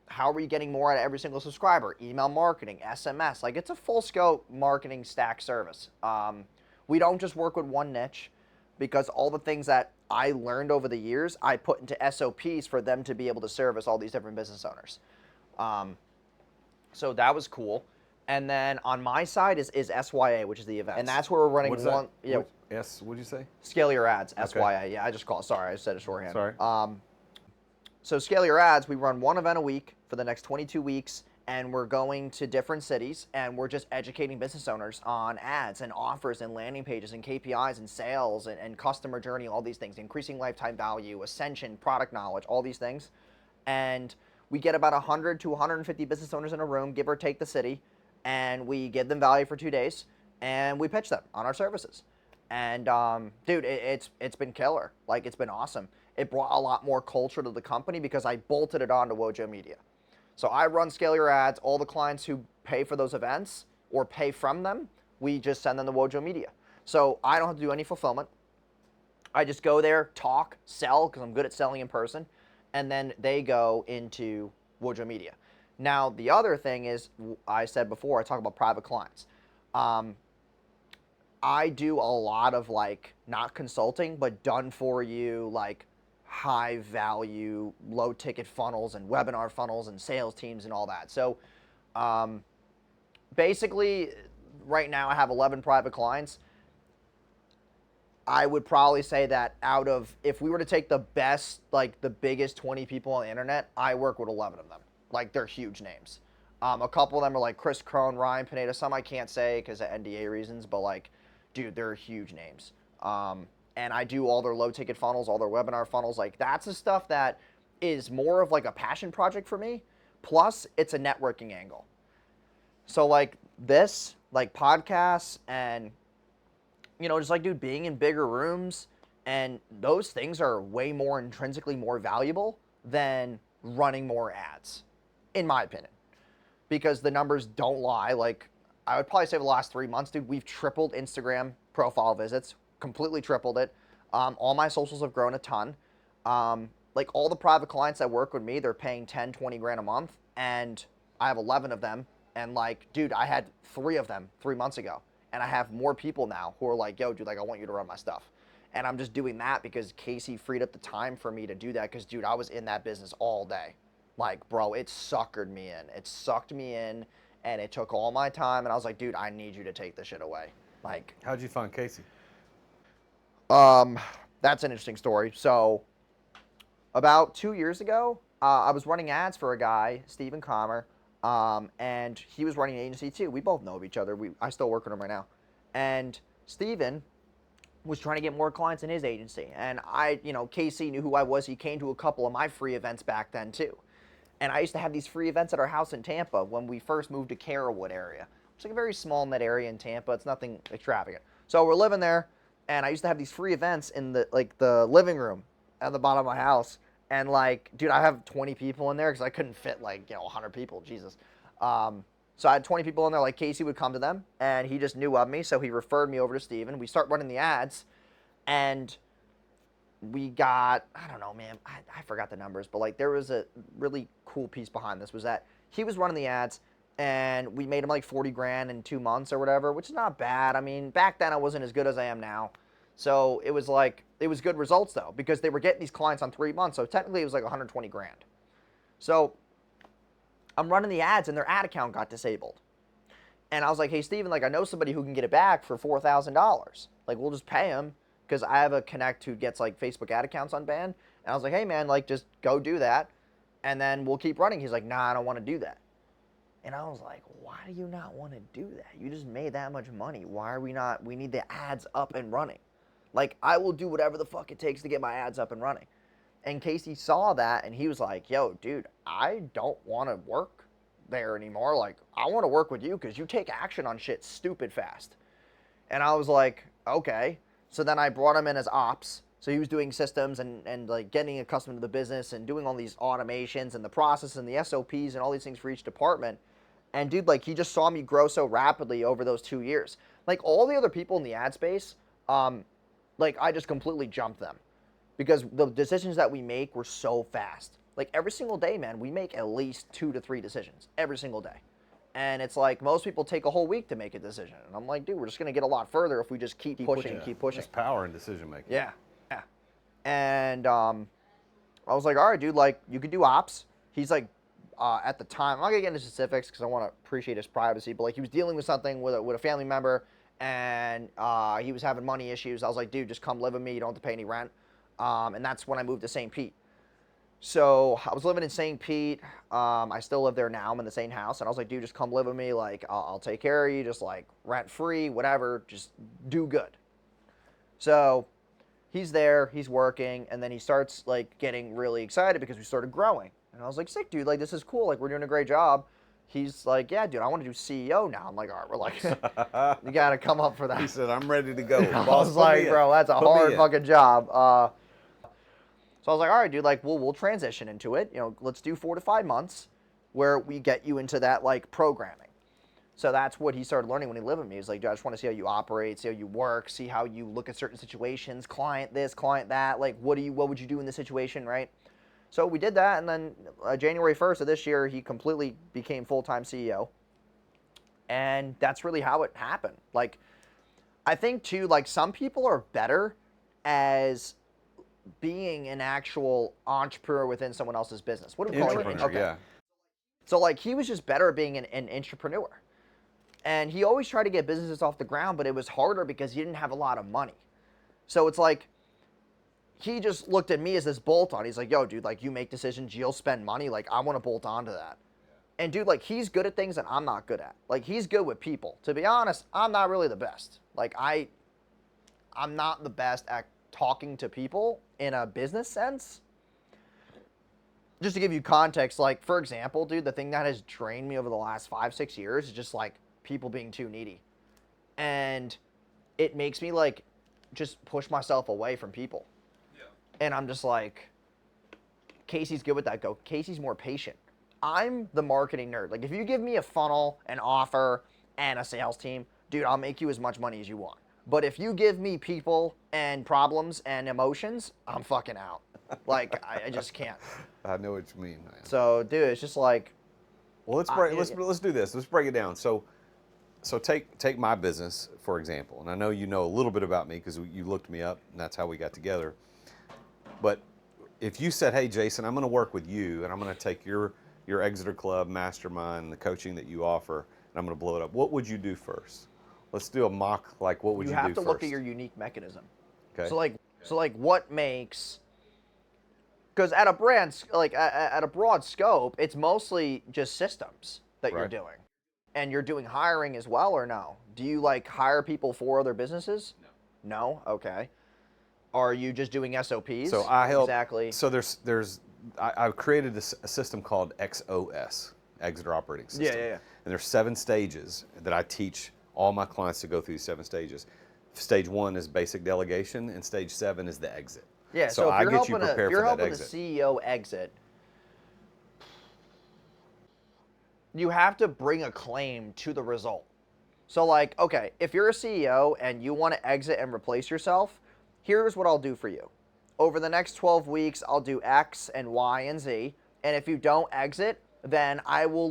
How are we getting more out of every single subscriber? Email marketing, SMS, like, it's a full scope marketing stack service. We don't just work with one niche, because all the things that I learned over the years, I put into SOPs for them to be able to service all these different business owners. So that was cool. And then on my side is SYA, which is the event. And that's where we're running What's one. that? Yeah. What'd you say? Scale Your Ads, Okay. SYA. Yeah, I just call it. Sorry, I said it shorthand. Sorry. So Scale Your Ads, we run one event a week for the next 22 weeks, and we're going to different cities, and we're just educating business owners on ads and offers and landing pages and KPIs and sales and customer journey, all these things, increasing lifetime value, ascension, product knowledge, all these things. And we get about 100 to 150 business owners in a room, give or take the city, and we give them value for 2 days, and we pitch them on our services. And dude, it's been killer. Like, it's been awesome. It brought a lot more culture to the company because I bolted it onto Wojo Media. So I run Scale Your Ads. All the clients who pay for those events or pay from them, we just send them to Wojo Media. So I don't have to do any fulfillment. I just go there, talk, sell, because I'm good at selling in person, and then they go into Wojo Media. Now, the other thing is, I said before, I talk about private clients. I do a lot of, like, not consulting, but done for you, like, high value, low ticket funnels and webinar funnels and sales teams and all that. So basically, right now I have 11 private clients. I would probably say that out of, if we were to take the best, like the biggest 20 people on the internet, I work with 11 of them. Like, they're huge names. A couple of them are like Chris Crone, Ryan Pineda. Some I can't say because of NDA reasons, but like, dude, they're huge names. And I do all their low ticket funnels, all their webinar funnels. Like, that's the stuff that is more of like a passion project for me. Plus, it's a networking angle. So like this, like podcasts and, just like, dude, being in bigger rooms, and those things are way more intrinsically more valuable than running more ads, in my opinion. Because the numbers don't lie. Like, I would probably say the last 3 months, dude, we've tripled Instagram profile visits. Completely tripled it. All my socials have grown a ton. Like, all the private clients that work with me, they're paying 10, 20 grand a month, and I have 11 of them, And like, dude, I had 3 of them 3 months ago. And I have more people now who are like, yo, dude, like, I want you to run my stuff. And I'm just doing that because Casey freed up the time for me to do that. Because, dude, I was in that business all day. Like, bro, it suckered me in. It sucked me in, and it took all my time. And I was like, dude, I need you to take this shit away. Like, How'd you find Casey? that's an interesting story. So, about 2 years ago, I was running ads for a guy, Stephen Comer, and he was running an agency too. We both know of each other. I still work with him right now. And Stephen was trying to get more clients in his agency. And Casey knew who I was. He came to a couple of my free events back then too. And I used to have these free events at our house in Tampa when we first moved to Carrollwood area. It's like a very small net area in Tampa. It's nothing extravagant. So we're living there, and I used to have these free events in the living room at the bottom of my house. And like, dude, I have 20 people in there because I couldn't fit 100 people. Jesus. So I had 20 people in there. Like, Casey would come to them, and he just knew of me, so he referred me over to Steven. We start running the ads, and we got, I don't know, man, I forgot the numbers, but like, there was a really cool piece behind this, was that he was running the ads, and we made him like 40 grand in 2 months or whatever, which is not bad. I mean, back then I wasn't as good as I am now. So it was good results though, because they were getting these clients on 3 months. So technically it was like 120 grand. So I'm running the ads, and their ad account got disabled. And I was like, hey, Steven, like, I know somebody who can get it back for $4,000. Like, we'll just pay him, because I have a connect who gets like Facebook ad accounts unbanned. And I was like, hey man, like, just go do that, and then we'll keep running. He's like, nah, I don't want to do that. And I was like, why do you not want to do that? You just made that much money. Why are we not? We need the ads up and running. Like, I will do whatever the fuck it takes to get my ads up and running. And Casey saw that, and he was like, yo, dude, I don't want to work there anymore. Like, I want to work with you because you take action on shit stupid fast. And I was like, okay. So then I brought him in as ops. So he was doing systems and like getting accustomed to the business and doing all these automations and the process and the SOPs and all these things for each department. And dude, like, he just saw me grow so rapidly over those 2 years. Like, all the other people in the ad space, like, I just completely jumped them because the decisions that we make were so fast. Like, every single day, man, we make at least 2 to 3 decisions every single day. And it's like, most people take a whole week to make a decision. And I'm like, dude, we're just going to get a lot further if we just keep pushing. There's power in decision making. Yeah. And I was like, all right, dude, like, you could do ops. He's like, at the time, I'm not going to get into specifics because I want to appreciate his privacy, but like, he was dealing with something with a family member, and he was having money issues. I was like, dude, just come live with me. You don't have to pay any rent. And that's when I moved to St. Pete. So I was living in St. Pete. I still live there now. I'm in the same house. And I was like, dude, just come live with me. Like, I'll take care of you. Just like rent free, whatever. Just do good. So he's there. He's working. And then he starts like getting really excited because we started growing. And I was like, sick, dude. Like, this is cool. Like, we're doing a great job. He's like, yeah, dude, I want to do CEO now. I'm like, all right, we're like, you got to come up for that. He said, I'm ready to go. I was like, bro, that's a hard fucking job. So I was like, all right, dude, like, we'll transition into it. You know, let's do 4 to 5 months where we get you into that, like, programming. So that's what he started learning when he lived with me. He's like, dude, I just want to see how you operate, see how you work, see how you look at certain situations, client this, client that. Like, what would you do in this situation, right? So we did that, and then January 1st of this year, he completely became full-time CEO. And that's really how it happened. Like, I think, too, like, some people are better as being an actual entrepreneur within someone else's business. What do we call it? Okay. Yeah. So, like, he was just better at being an entrepreneur. And he always tried to get businesses off the ground, but it was harder because he didn't have a lot of money. So it's like, he just looked at me as this bolt-on. He's like, yo, dude, like, you make decisions, you'll spend money. Like, I want to bolt on to that. And, dude, like, he's good at things that I'm not good at. Like, he's good with people. To be honest, I'm not really the best. Like, I'm not the best at talking to people in a business sense. Just to give you context, like, for example, dude, the thing that has drained me over the last 5-6 years is just, like, people being too needy. And it makes me, like, just push myself away from people. And I'm just like, Casey's good with that. Go. Casey's more patient. I'm the marketing nerd. Like, if you give me a funnel, an offer, and a sales team, dude, I'll make you as much money as you want. But if you give me people and problems and emotions, I'm fucking out. Like, I just can't. I know what you mean, man. So, dude, it's just like, Well, let's do this. Let's break it down. So take my business for example, and I know you know a little bit about me because you looked me up, and that's how we got together. But if you said, "Hey, Jason, I'm going to work with you, and I'm going to take your Exeter Club mastermind, the coaching that you offer, and I'm going to blow it up," what would you do first? Let's do a mock. Like, what would you do first? You have to look at your unique mechanism. Okay. So like what makes? Because at a brand, like at a broad scope, it's mostly just systems that you're doing. And you're doing hiring as well, or no? Do you like hire people for other businesses? No. No? Okay. Are you just doing SOPs? So I help. Exactly. So I've created a system called XOS, Exeter Operating System. Yeah. And there's 7 stages that I teach all my clients to go through these 7 stages. Stage 1 is basic delegation, and stage 7 is the exit. Yeah, so if I you're get you helping prepared if you're for that helping exit. the CEO exit, you have to bring a claim to the result. So like, okay, if you're a CEO and you want to exit and replace yourself, here's what I'll do for you. Over the next 12 weeks, I'll do X and Y and Z. And if you don't exit, then I will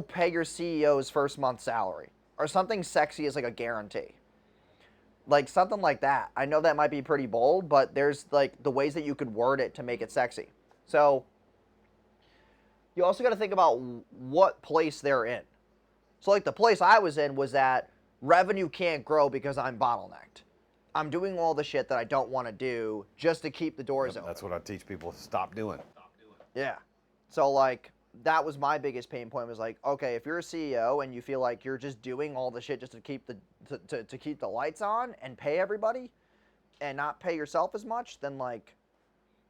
pay your CEO's first month's salary. Or something sexy as like a guarantee. Like something like that. I know that might be pretty bold, but there's like the ways that you could word it to make it sexy. So you also got to think about what place they're in. So like the place I was in was that revenue can't grow because I'm bottlenecked. I'm doing all the shit that I don't want to do just to keep the doors open. That's what I teach people to stop doing. Yeah. So like that was my biggest pain point was like, okay, if you're a CEO and you feel like you're just doing all the shit just to keep to keep the lights on and pay everybody and not pay yourself as much, then like,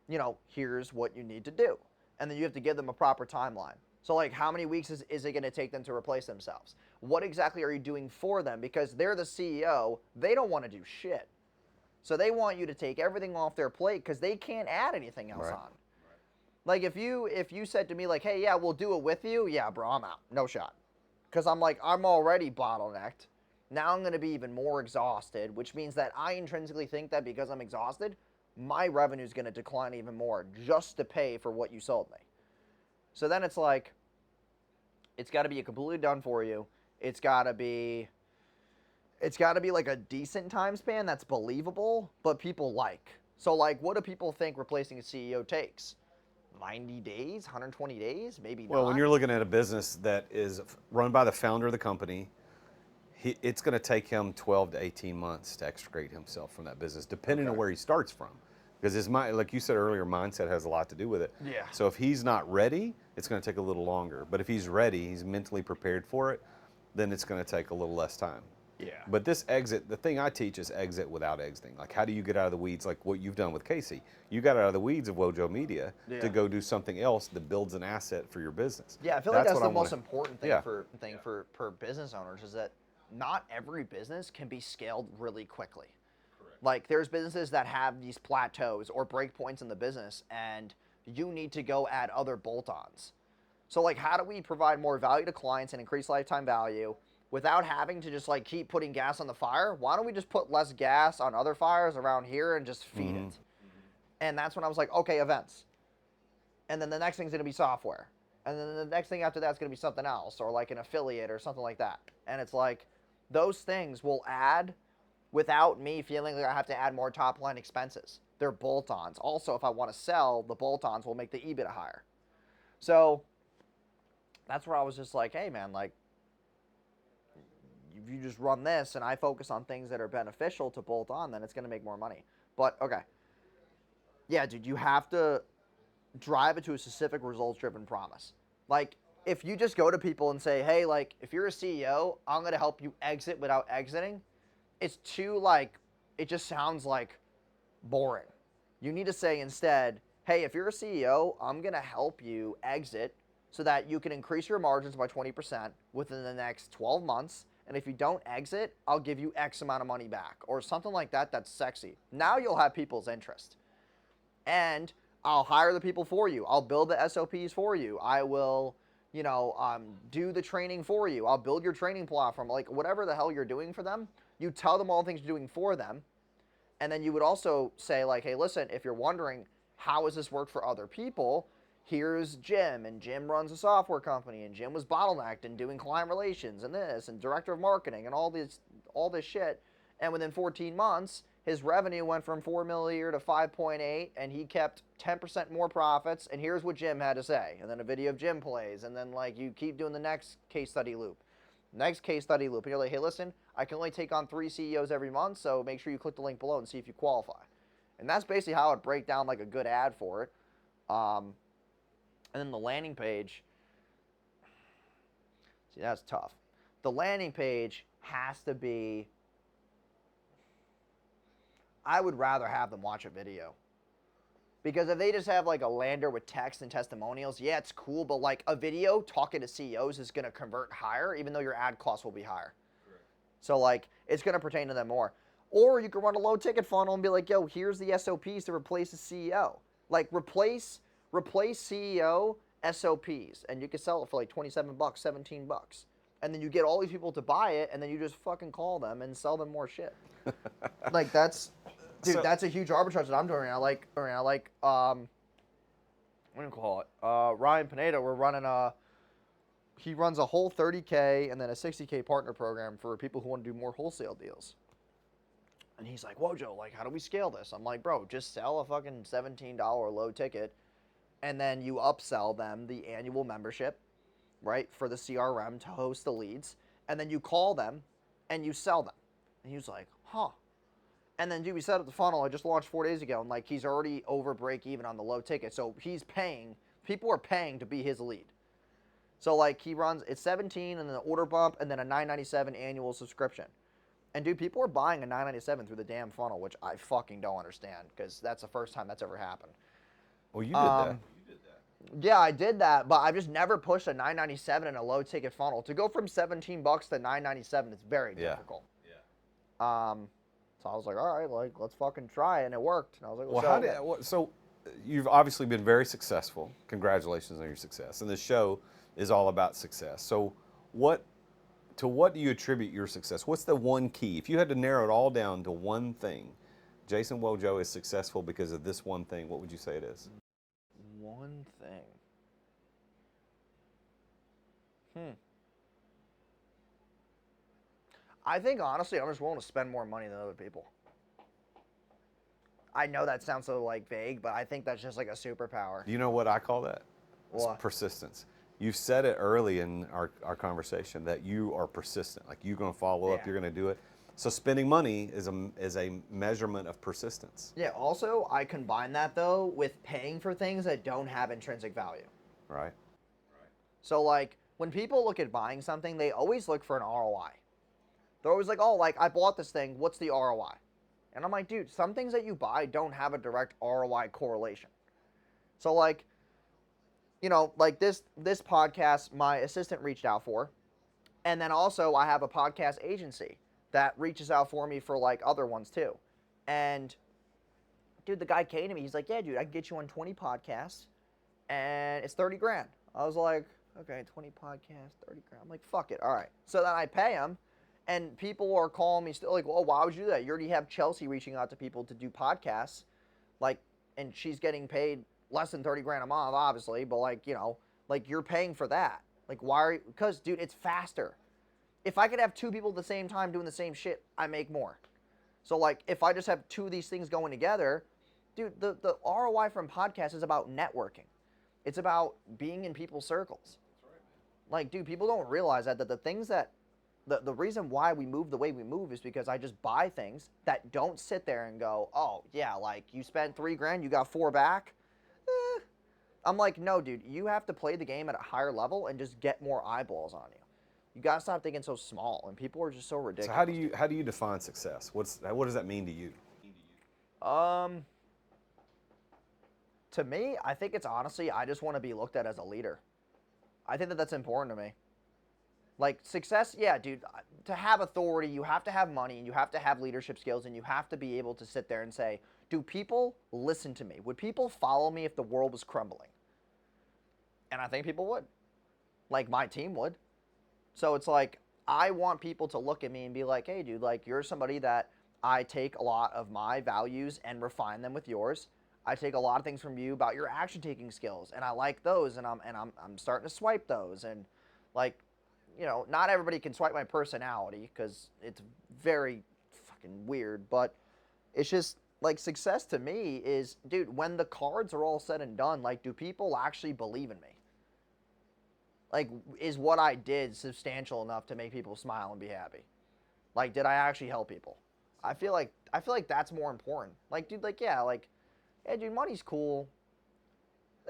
you know, here's what you need to do. And then you have to give them a proper timeline. So like how many weeks is it going to take them to replace themselves? What exactly are you doing for them? Because they're the CEO, they don't want to do shit. So they want you to take everything off their plate because they can't add anything else on. Like if you said to me like, hey, yeah, we'll do it with you. Yeah, bro, I'm out. No shot. Because I'm already bottlenecked. Now I'm going to be even more exhausted, which means that I intrinsically think that because I'm exhausted, my revenue is going to decline even more just to pay for what you sold me. So then it's like, it's got to be completely done for you. It's got to be like a decent time span that's believable, but people like. So like, what do people think replacing a CEO takes? 90 days, 120 days, maybe not. Well, when you're looking at a business that is run by the founder of the company, it's going to take him 12 to 18 months to extricate himself from that business, depending on where he starts from. Because his mind, like you said earlier, mindset has a lot to do with it. Yeah. So if he's not ready, it's going to take a little longer. But if he's ready, he's mentally prepared for it, then it's going to take a little less time. Yeah. But this exit, the thing I teach is exit without exiting. Like, how do you get out of the weeds? Like what you've done with Casey. You got out of the weeds of Wojo Media to go do something else that builds an asset for your business. Yeah, I feel like that's the most important thing for business owners is that not every business can be scaled really quickly. Correct. Like, there's businesses that have these plateaus or break points in the business, and you need to go add other bolt-ons. So, like, how do we provide more value to clients and increase lifetime value without having to just like keep putting gas on the fire? Why don't we just put less gas on other fires around here and just feed it? And that's when I was like, okay, events. And then the next thing's going to be software. And then the next thing after that's going to be something else, or like an affiliate or something like that. And it's like, those things will add without me feeling like I have to add more top line expenses. They're bolt-ons. Also, if I want to sell, the bolt-ons will make the EBITDA higher. So that's where I was just like, hey man, like, if you just run this and I focus on things that are beneficial to bolt on, then it's going to make more money. But okay. Yeah, dude, you have to drive it to a specific results-driven promise. Like, if you just go to people and say, hey, like, if you're a CEO, I'm going to help you exit without exiting, it's too, like, it just sounds, like, boring. You need to say instead, hey, if you're a CEO, I'm going to help you exit so that you can increase your margins by 20% within the next 12 months. And if you don't exit, I'll give you X amount of money back, or something like that that's sexy. Now you'll have people's interest. And I'll hire the people for you. I'll build the SOPs for you. I will, do the training for you. I'll build your training platform. Like, whatever the hell you're doing for them, you tell them all the things you're doing for them. And then you would also say, like, hey, listen, if you're wondering, how has this worked for other people? here's Jim, and Jim runs a software company, and Jim was bottlenecked and doing client relations and this and director of marketing and all this shit. And within 14 months, his revenue went from 4 million a year to 5.8, and he kept 10% more profits. And here's what Jim had to say. And then a video of Jim plays, and then like you keep doing the next case study loop. Next case study loop. And you're like, hey, listen, I can only take on 3 CEOs every month, so make sure you click the link below and see if you qualify. And that's basically how I would break down like a good ad for it. And then the landing page, see, that's tough. The landing page has to be, I would rather have them watch a video. Because if they just have like a lander with text and testimonials, yeah, it's cool, but like a video talking to CEOs is going to convert higher, even though your ad costs will be higher. Correct. So like, it's going to pertain to them more. Or you can run a low ticket funnel and be like, yo, here's the SOPs to replace the CEO. Like replace CEO SOPs, and you can sell it for like $27, $17. And then you get all these people to buy it, and then you just fucking call them and sell them more shit. Like that's, dude, so, that's a huge arbitrage that I'm doing right now. Like, what do you call it? Ryan Pineda, he runs a whole 30K and then a 60K partner program for people who want to do more wholesale deals. And he's like, Wojo, like, how do we scale this? I'm like, bro, just sell a fucking $17 low ticket, and then you upsell them the annual membership, right, for the CRM to host the leads, and then you call them, and you sell them. And he was like, huh. And then, dude, we set up the funnel. I just launched 4 days ago, and, like, he's already over break even on the low ticket. So he's paying, people are paying to be his lead. So, like, he runs, it's 17 and then an order bump and then a $9.97 annual subscription. And, dude, people are buying a $9.97 through the damn funnel, which I fucking don't understand because that's the first time that's ever happened. Well, you did that. Yeah, I did that, but I've just never pushed a $9.97 in a low ticket funnel. To go from $17 to $9.97 is very difficult. Yeah. So I was like, all right, like let's fucking try it, and it worked. And I was like, so you've obviously been very successful. Congratulations on your success. And this show is all about success. So what do you attribute your success? What's the one key? If you had to narrow it all down to one thing, Jason Wojo is successful because of this one thing, what would you say it is? One thing. I think, honestly, I'm just willing to spend more money than other people. I know that sounds so, like, vague, but I think that's just, like, a superpower. You know what I call that? What? It's persistence. You've said it early in our conversation that you are persistent. Like, you're going to follow up, you're going to do it. So spending money is a measurement of persistence. Yeah, also, I combine that, though, with paying for things that don't have intrinsic value. Right. So, like, when people look at buying something, they always look for an ROI. They're always like, oh, like, I bought this thing, what's the ROI? And I'm like, dude, some things that you buy don't have a direct ROI correlation. So, like, you know, like this podcast, my assistant reached out for. And then also, I have a podcast agency that reaches out for me for, like, other ones, too. And, dude, the guy came to me. He's like, yeah, dude, I can get you on 20 podcasts, and it's 30 grand. I was like, okay, 20 podcasts, 30 grand. I'm like, fuck it. All right. So then I pay him, and people are calling me still like, well, why would you do that? You already have Chelsea reaching out to people to do podcasts, like, and she's getting paid less than 30 grand a month, obviously, but, like, you know, like, you're paying for that. Like, why are you? Because, dude, it's faster. If I could have 2 people at the same time doing the same shit, I make more. So, like, if I just have 2 of these things going together, dude, the ROI from podcasts is about networking. It's about being in people's circles. That's right, man. Like, dude, people don't realize that the things that, the reason why we move the way we move is because I just buy things that don't sit there and go, oh, yeah, like, you spent 3 grand, you got 4 back. I'm like, no, dude, you have to play the game at a higher level and just get more eyeballs on you. You gotta stop thinking so small, and people are just so ridiculous. So how do you define success? What does that mean to you? To me, I think it's honestly, I just want to be looked at as a leader. I think that that's important to me. Like, success, yeah, dude, to have authority, you have to have money, and you have to have leadership skills, and you have to be able to sit there and say, do people listen to me? Would people follow me if the world was crumbling? And I think people would. Like, my team would. So it's like, I want people to look at me and be like, hey, dude, like, you're somebody that I take a lot of my values and refine them with yours. I take a lot of things from you about your action taking skills, and I like those, and I'm starting to swipe those, and like, you know, not everybody can swipe my personality because it's very fucking weird, but it's just like success to me is, dude, when the cards are all said and done, like, do people actually believe in me? Like, is what I did substantial enough to make people smile and be happy? Like, did I actually help people? I feel like that's more important. Like, dude, like, yeah, dude, money's cool.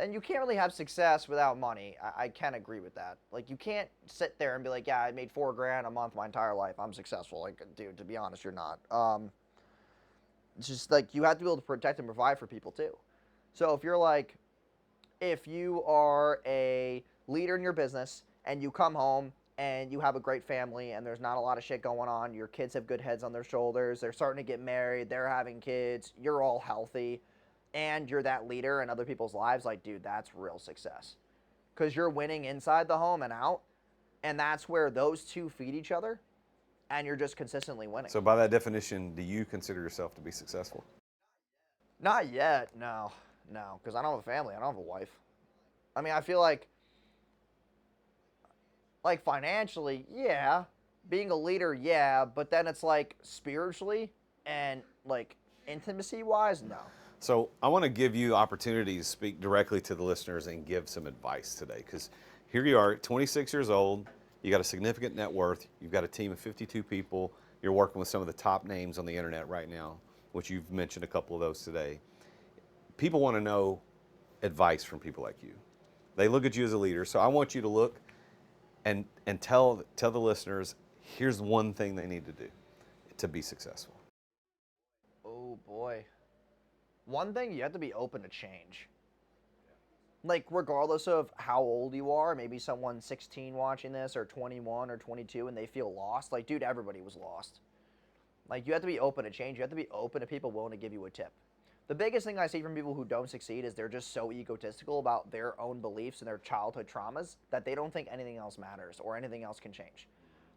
And you can't really have success without money. I can agree with that. Like, you can't sit there and be like, yeah, I made $4,000 a month my entire life, I'm successful. Like, dude, to be honest, you're not. It's just like you have to be able to protect and provide for people too. So if you are a leader in your business and you come home and you have a great family and there's not a lot of shit going on, your kids have good heads on their shoulders, they're starting to get married, they're having kids, you're all healthy, and you're that leader in other people's lives, like, dude, that's real success. Because you're winning inside the home and out, and that's where those two feed each other, and you're just consistently winning. So by that definition, do you consider yourself to be successful? Not yet, no, because I don't have a family, I don't have a wife. I mean, I feel like financially, yeah, being a leader, yeah, but then it's like spiritually and like intimacy-wise, no. So I want to give you opportunities to speak directly to the listeners and give some advice today, because here you are, 26 years old, you got a significant net worth, you've got a team of 52 people, you're working with some of the top names on the internet right now, which you've mentioned a couple of those today. People want to know advice from people like you. They look at you as a leader, so I want you to look and tell the listeners, here's one thing they need to do to be successful. Oh boy. One thing, you have to be open to change. Like, regardless of how old you are, maybe someone's 16 watching this, or 21 or 22, and they feel lost. Like, dude, everybody was lost. Like, you have to be open to change. You have to be open to people willing to give you a tip. The biggest thing I see from people who don't succeed is they're just so egotistical about their own beliefs and their childhood traumas that they don't think anything else matters or anything else can change.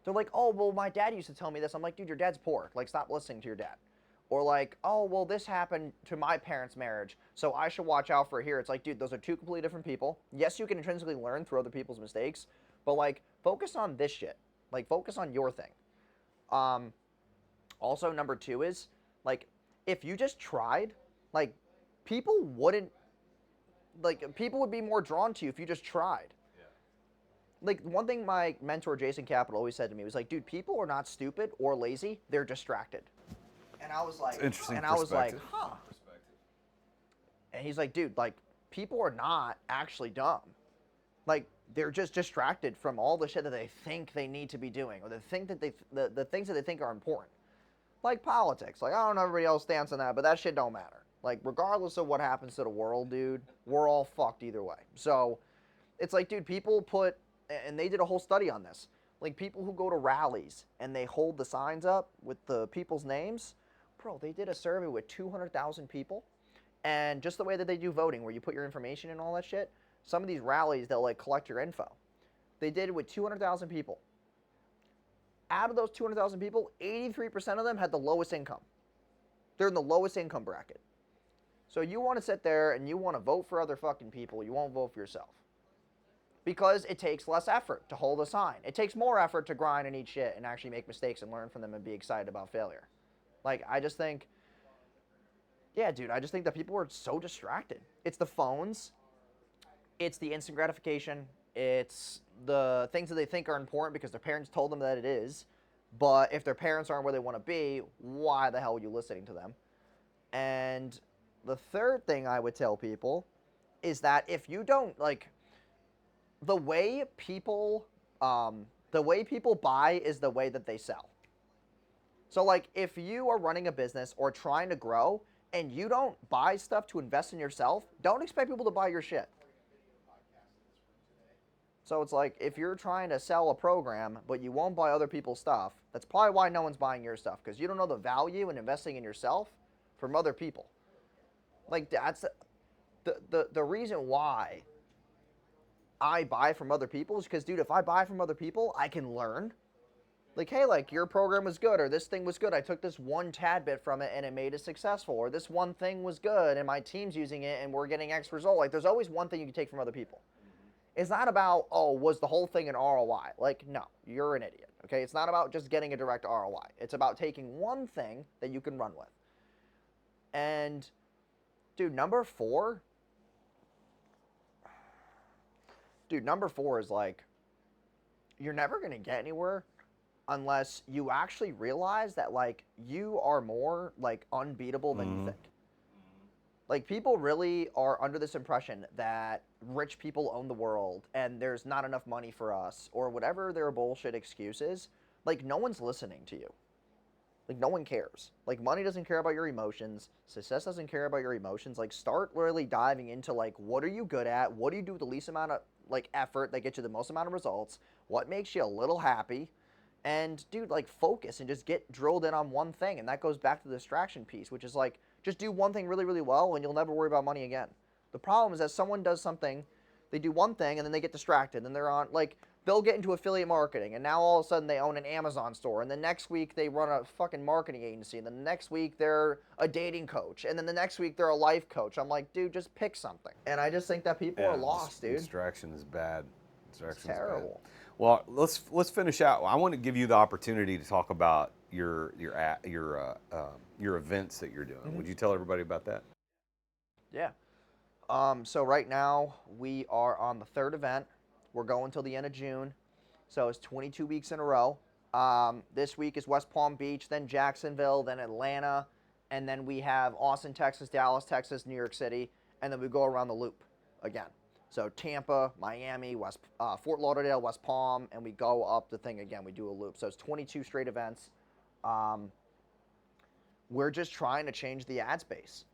They're like, oh, well, my dad used to tell me this. I'm like, dude, your dad's poor. Like, stop listening to your dad. Or like, oh, well, this happened to my parents' marriage, so I should watch out for it here. It's like, dude, those are two completely different people. Yes, you can intrinsically learn through other people's mistakes, but like, focus on this shit. Like, focus on your thing. Also, number two is, like, if you just tried, like, people would be more drawn to you if you just tried. Yeah. Like, one thing my mentor, Jason Capital, always said to me was like, dude, people are not stupid or lazy, they're distracted. And I was like, huh. And he's like, dude, like, people are not actually dumb. Like, they're just distracted from all the shit that they think they need to be doing, or the things that they think are important. Like politics. Like, I don't know everybody else stance on that, but that shit don't matter. Like, regardless of what happens to the world, dude, we're all fucked either way. So, it's like, dude, people put, and they did a whole study on this, like, people who go to rallies and they hold the signs up with the people's names, bro, they did a survey with 200,000 people, and just the way that they do voting, where you put your information and all that shit, some of these rallies, they'll, like, collect your info. They did it with 200,000 people. Out of those 200,000 people, 83% of them had the lowest income. They're in the lowest income bracket. So you want to sit there and you want to vote for other fucking people, you won't vote for yourself. Because it takes less effort to hold a sign. It takes more effort to grind and eat shit and actually make mistakes and learn from them and be excited about failure. Like, I just think, yeah, dude, I just think that people are so distracted. It's the phones, it's the instant gratification, it's the things that they think are important because their parents told them that it is, but if their parents aren't where they want to be, why the hell are you listening to them? And the third thing I would tell people is that if you don't, like, the way people buy is the way that they sell. So, like, if you are running a business or trying to grow and you don't buy stuff to invest in yourself, don't expect people to buy your shit. So it's like, if you're trying to sell a program but you won't buy other people's stuff, that's probably why no one's buying your stuff, because you don't know the value in investing in yourself from other people. Like, that's the reason why I buy from other people is because, dude, if I buy from other people, I can learn. Like, hey, like, your program was good, or this thing was good. I took this one tad bit from it and it made it successful, or this one thing was good and my team's using it and we're getting X result. Like, there's always one thing you can take from other people. It's not about, oh, was the whole thing an ROI? Like, no, you're an idiot, okay? It's not about just getting a direct ROI. It's about taking one thing that you can run with. And, dude, number four is like, you're never going to get anywhere unless you actually realize that, like, you are more, like, unbeatable than you think. Like, people really are under this impression that rich people own the world and there's not enough money for us, or whatever their bullshit excuse is. Like, no one's listening to you. Like, no one cares. Like, money doesn't care about your emotions. Success doesn't care about your emotions. Like, start really diving into, like, what are you good at? What do you do with the least amount of, like, effort that gets you the most amount of results? What makes you a little happy? And, dude, like, focus and just get drilled in on one thing. And that goes back to the distraction piece, which is, like, just do one thing really, really well and you'll never worry about money again. The problem is that someone does something, they do one thing and then they get distracted and they're on, like, they'll get into affiliate marketing and now all of a sudden they own an Amazon store, and the next week they run a fucking marketing agency, and then the next week they're a dating coach, and then the next week they're a life coach. I'm like, dude, just pick something. And I just think that people are lost, dude. Distraction is bad. It's terrible. Bad. Well, let's finish out. I want to give you the opportunity to talk about your events that you're doing. Would you tell everybody about that? Yeah. So right now we are on the third event. We're going till the end of June. So it's 22 weeks in a row. This week is West Palm Beach, then Jacksonville, then Atlanta, and then we have Austin, Texas, Dallas, Texas, New York City, and then we go around the loop again. So Tampa, Miami, Fort Lauderdale, West Palm, and we go up the thing again. We do a loop. So it's 22 straight events. We're just trying to change the ad space.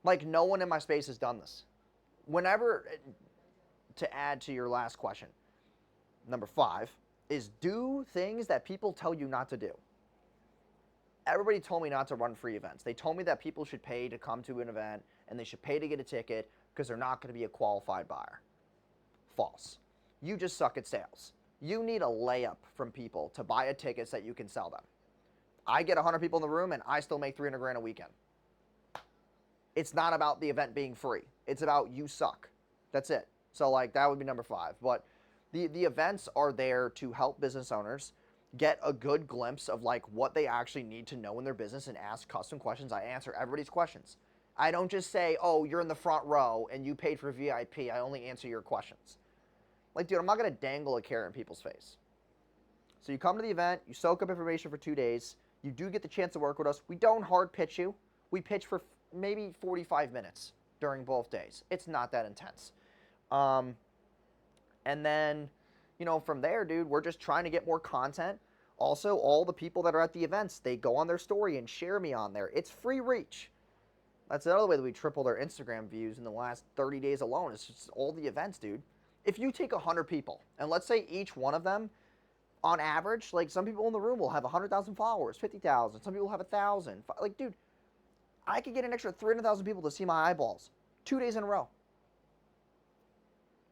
Like, no one in my space has done this. Whenever, to add to your last question, number 5 is do things that people tell you not to do. Everybody told me not to run free events. They told me that people should pay to come to an event and they should pay to get a ticket because they're not going to be a qualified buyer. False. You just suck at sales. You need a layup from people to buy a ticket so that you can sell them. I get 100 people in the room and I still make 300 grand a weekend. It's not about the event being free. It's about you suck. That's it. So, like, that would be number 5. But the events are there to help business owners get a good glimpse of, like, what they actually need to know in their business and ask custom questions. I answer everybody's questions. I don't just say, oh, you're in the front row and you paid for VIP. I only answer your questions. Like, dude, I'm not going to dangle a carrot in people's face. So you come to the event, you soak up information for 2 days. You do get the chance to work with us. We don't hard pitch you. We pitch for maybe 45 minutes during both days. It's not that intense. And then, you know, from there, dude, we're just trying to get more content. Also, all the people that are at the events, they go on their story and share me on there. It's free reach. That's another way that we tripled our Instagram views in the last 30 days alone. It's just all the events, dude. If you take 100 people, and let's say each one of them, on average, like, some people in the room will have 100,000 followers, 50,000. Some people have 1,000. Like, dude, I could get an extra 300,000 people to see my eyeballs 2 days in a row.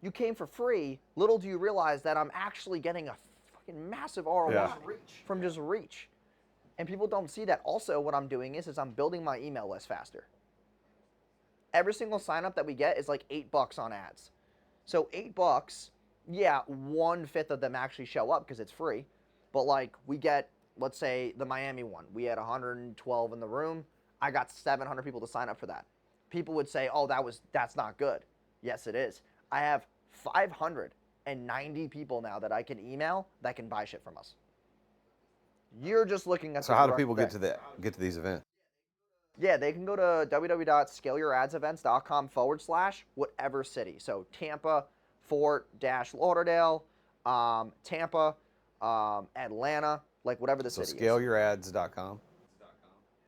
You came for free. Little do you realize that I'm actually getting a fucking massive ROI from just reach. And people don't see that. Also, what I'm doing is I'm building my email list faster. Every single sign up that we get is like $8 on ads. So $8, yeah, 1/5 of them actually show up because it's free. But, like, we get, let's say the Miami one, we had 112 in the room. I got 700 people to sign up for that. People would say, oh, that's not good. Yes, it is. I have 590 people now that I can email that can buy shit from us. You're just looking at. So how do people get to these events? Yeah, they can go to www.scaleyouradseevents.com/whatever city. So Tampa, Fort Lauderdale, Tampa, Atlanta, like whatever the city is. So scaleyouradseevents.com.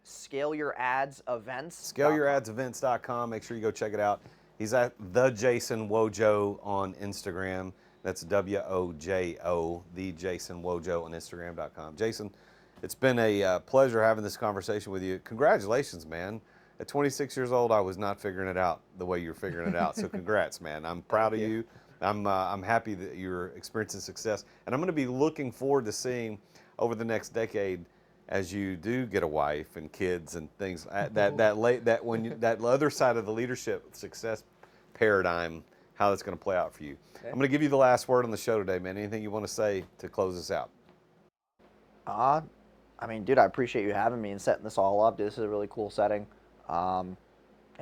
Scaleyouradseevents.com. Make sure you go check it out. He's at the Jason Wojo on Instagram. That's WOJO, the Jason Wojo on Instagram.com. Jason, it's been a pleasure having this conversation with you. Congratulations, man. At 26 years old, I was not figuring it out the way you're figuring it out. So congrats, man. I'm proud of you. I'm happy that you're experiencing success. And I'm going to be looking forward to seeing over the next decade, as you do get a wife and kids and things, that other side of the leadership success paradigm, how that's going to play out for you. Okay. I'm going to give you the last word on the show today, man. Anything you want to say to close us out? I mean, dude, I appreciate you having me and setting this all up. This is a really cool setting. And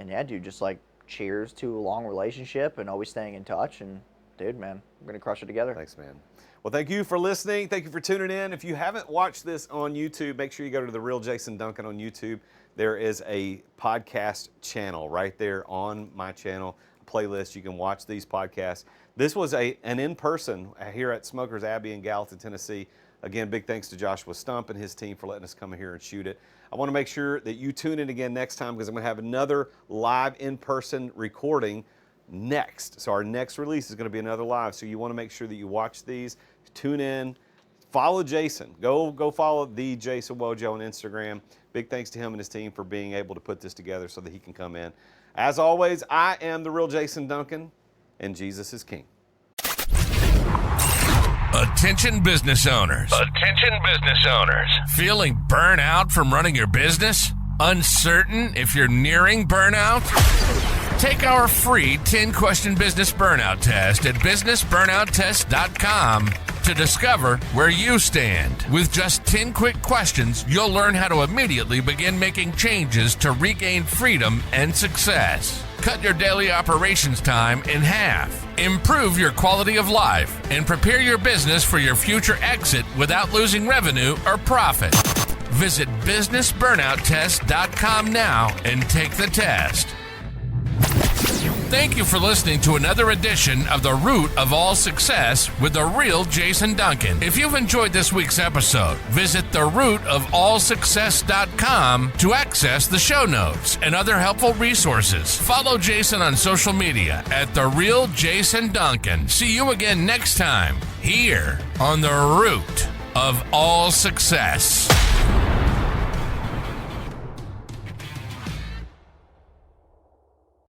yeah, dude, just like cheers to a long relationship and always staying in touch. And dude, man, we're going to crush it together. Thanks, man. Well, thank you for listening. Thank you for tuning in. If you haven't watched this on YouTube, make sure you go to the Real Jason Duncan on YouTube. There is a podcast channel right there on my channel, a playlist. You can watch these podcasts. This was an in-person here at Smokers Abbey in Gallatin, Tennessee. Again, big thanks to Joshua Stump and his team for letting us come here and shoot it. I want to make sure that you tune in again next time because I'm going to have another live in-person recording next. So our next release is going to be another live. So you want to make sure that you watch these, tune in, follow Jason. Go follow the Jason Wojo on Instagram. Big thanks to him and his team for being able to put this together so that he can come in. As always, I am the Real Jason Duncan, and Jesus is King. Attention business owners. Attention business owners. Feeling burnout from running your business? Uncertain if you're nearing burnout? Take our free 10-question business burnout test at businessburnouttest.com to discover where you stand. With just 10 quick questions, you'll learn how to immediately begin making changes to regain freedom and success. Cut your daily operations time in half. Improve your quality of life and prepare your business for your future exit without losing revenue or profit. Visit businessburnouttest.com now and take the test. Thank you for listening to another edition of The Root of All Success with the Real Jason Duncan. If you've enjoyed this week's episode, visit therootofallsuccess.com to access the show notes and other helpful resources. Follow Jason on social media at The Real Jason Duncan. See you again next time here on The Root of All Success.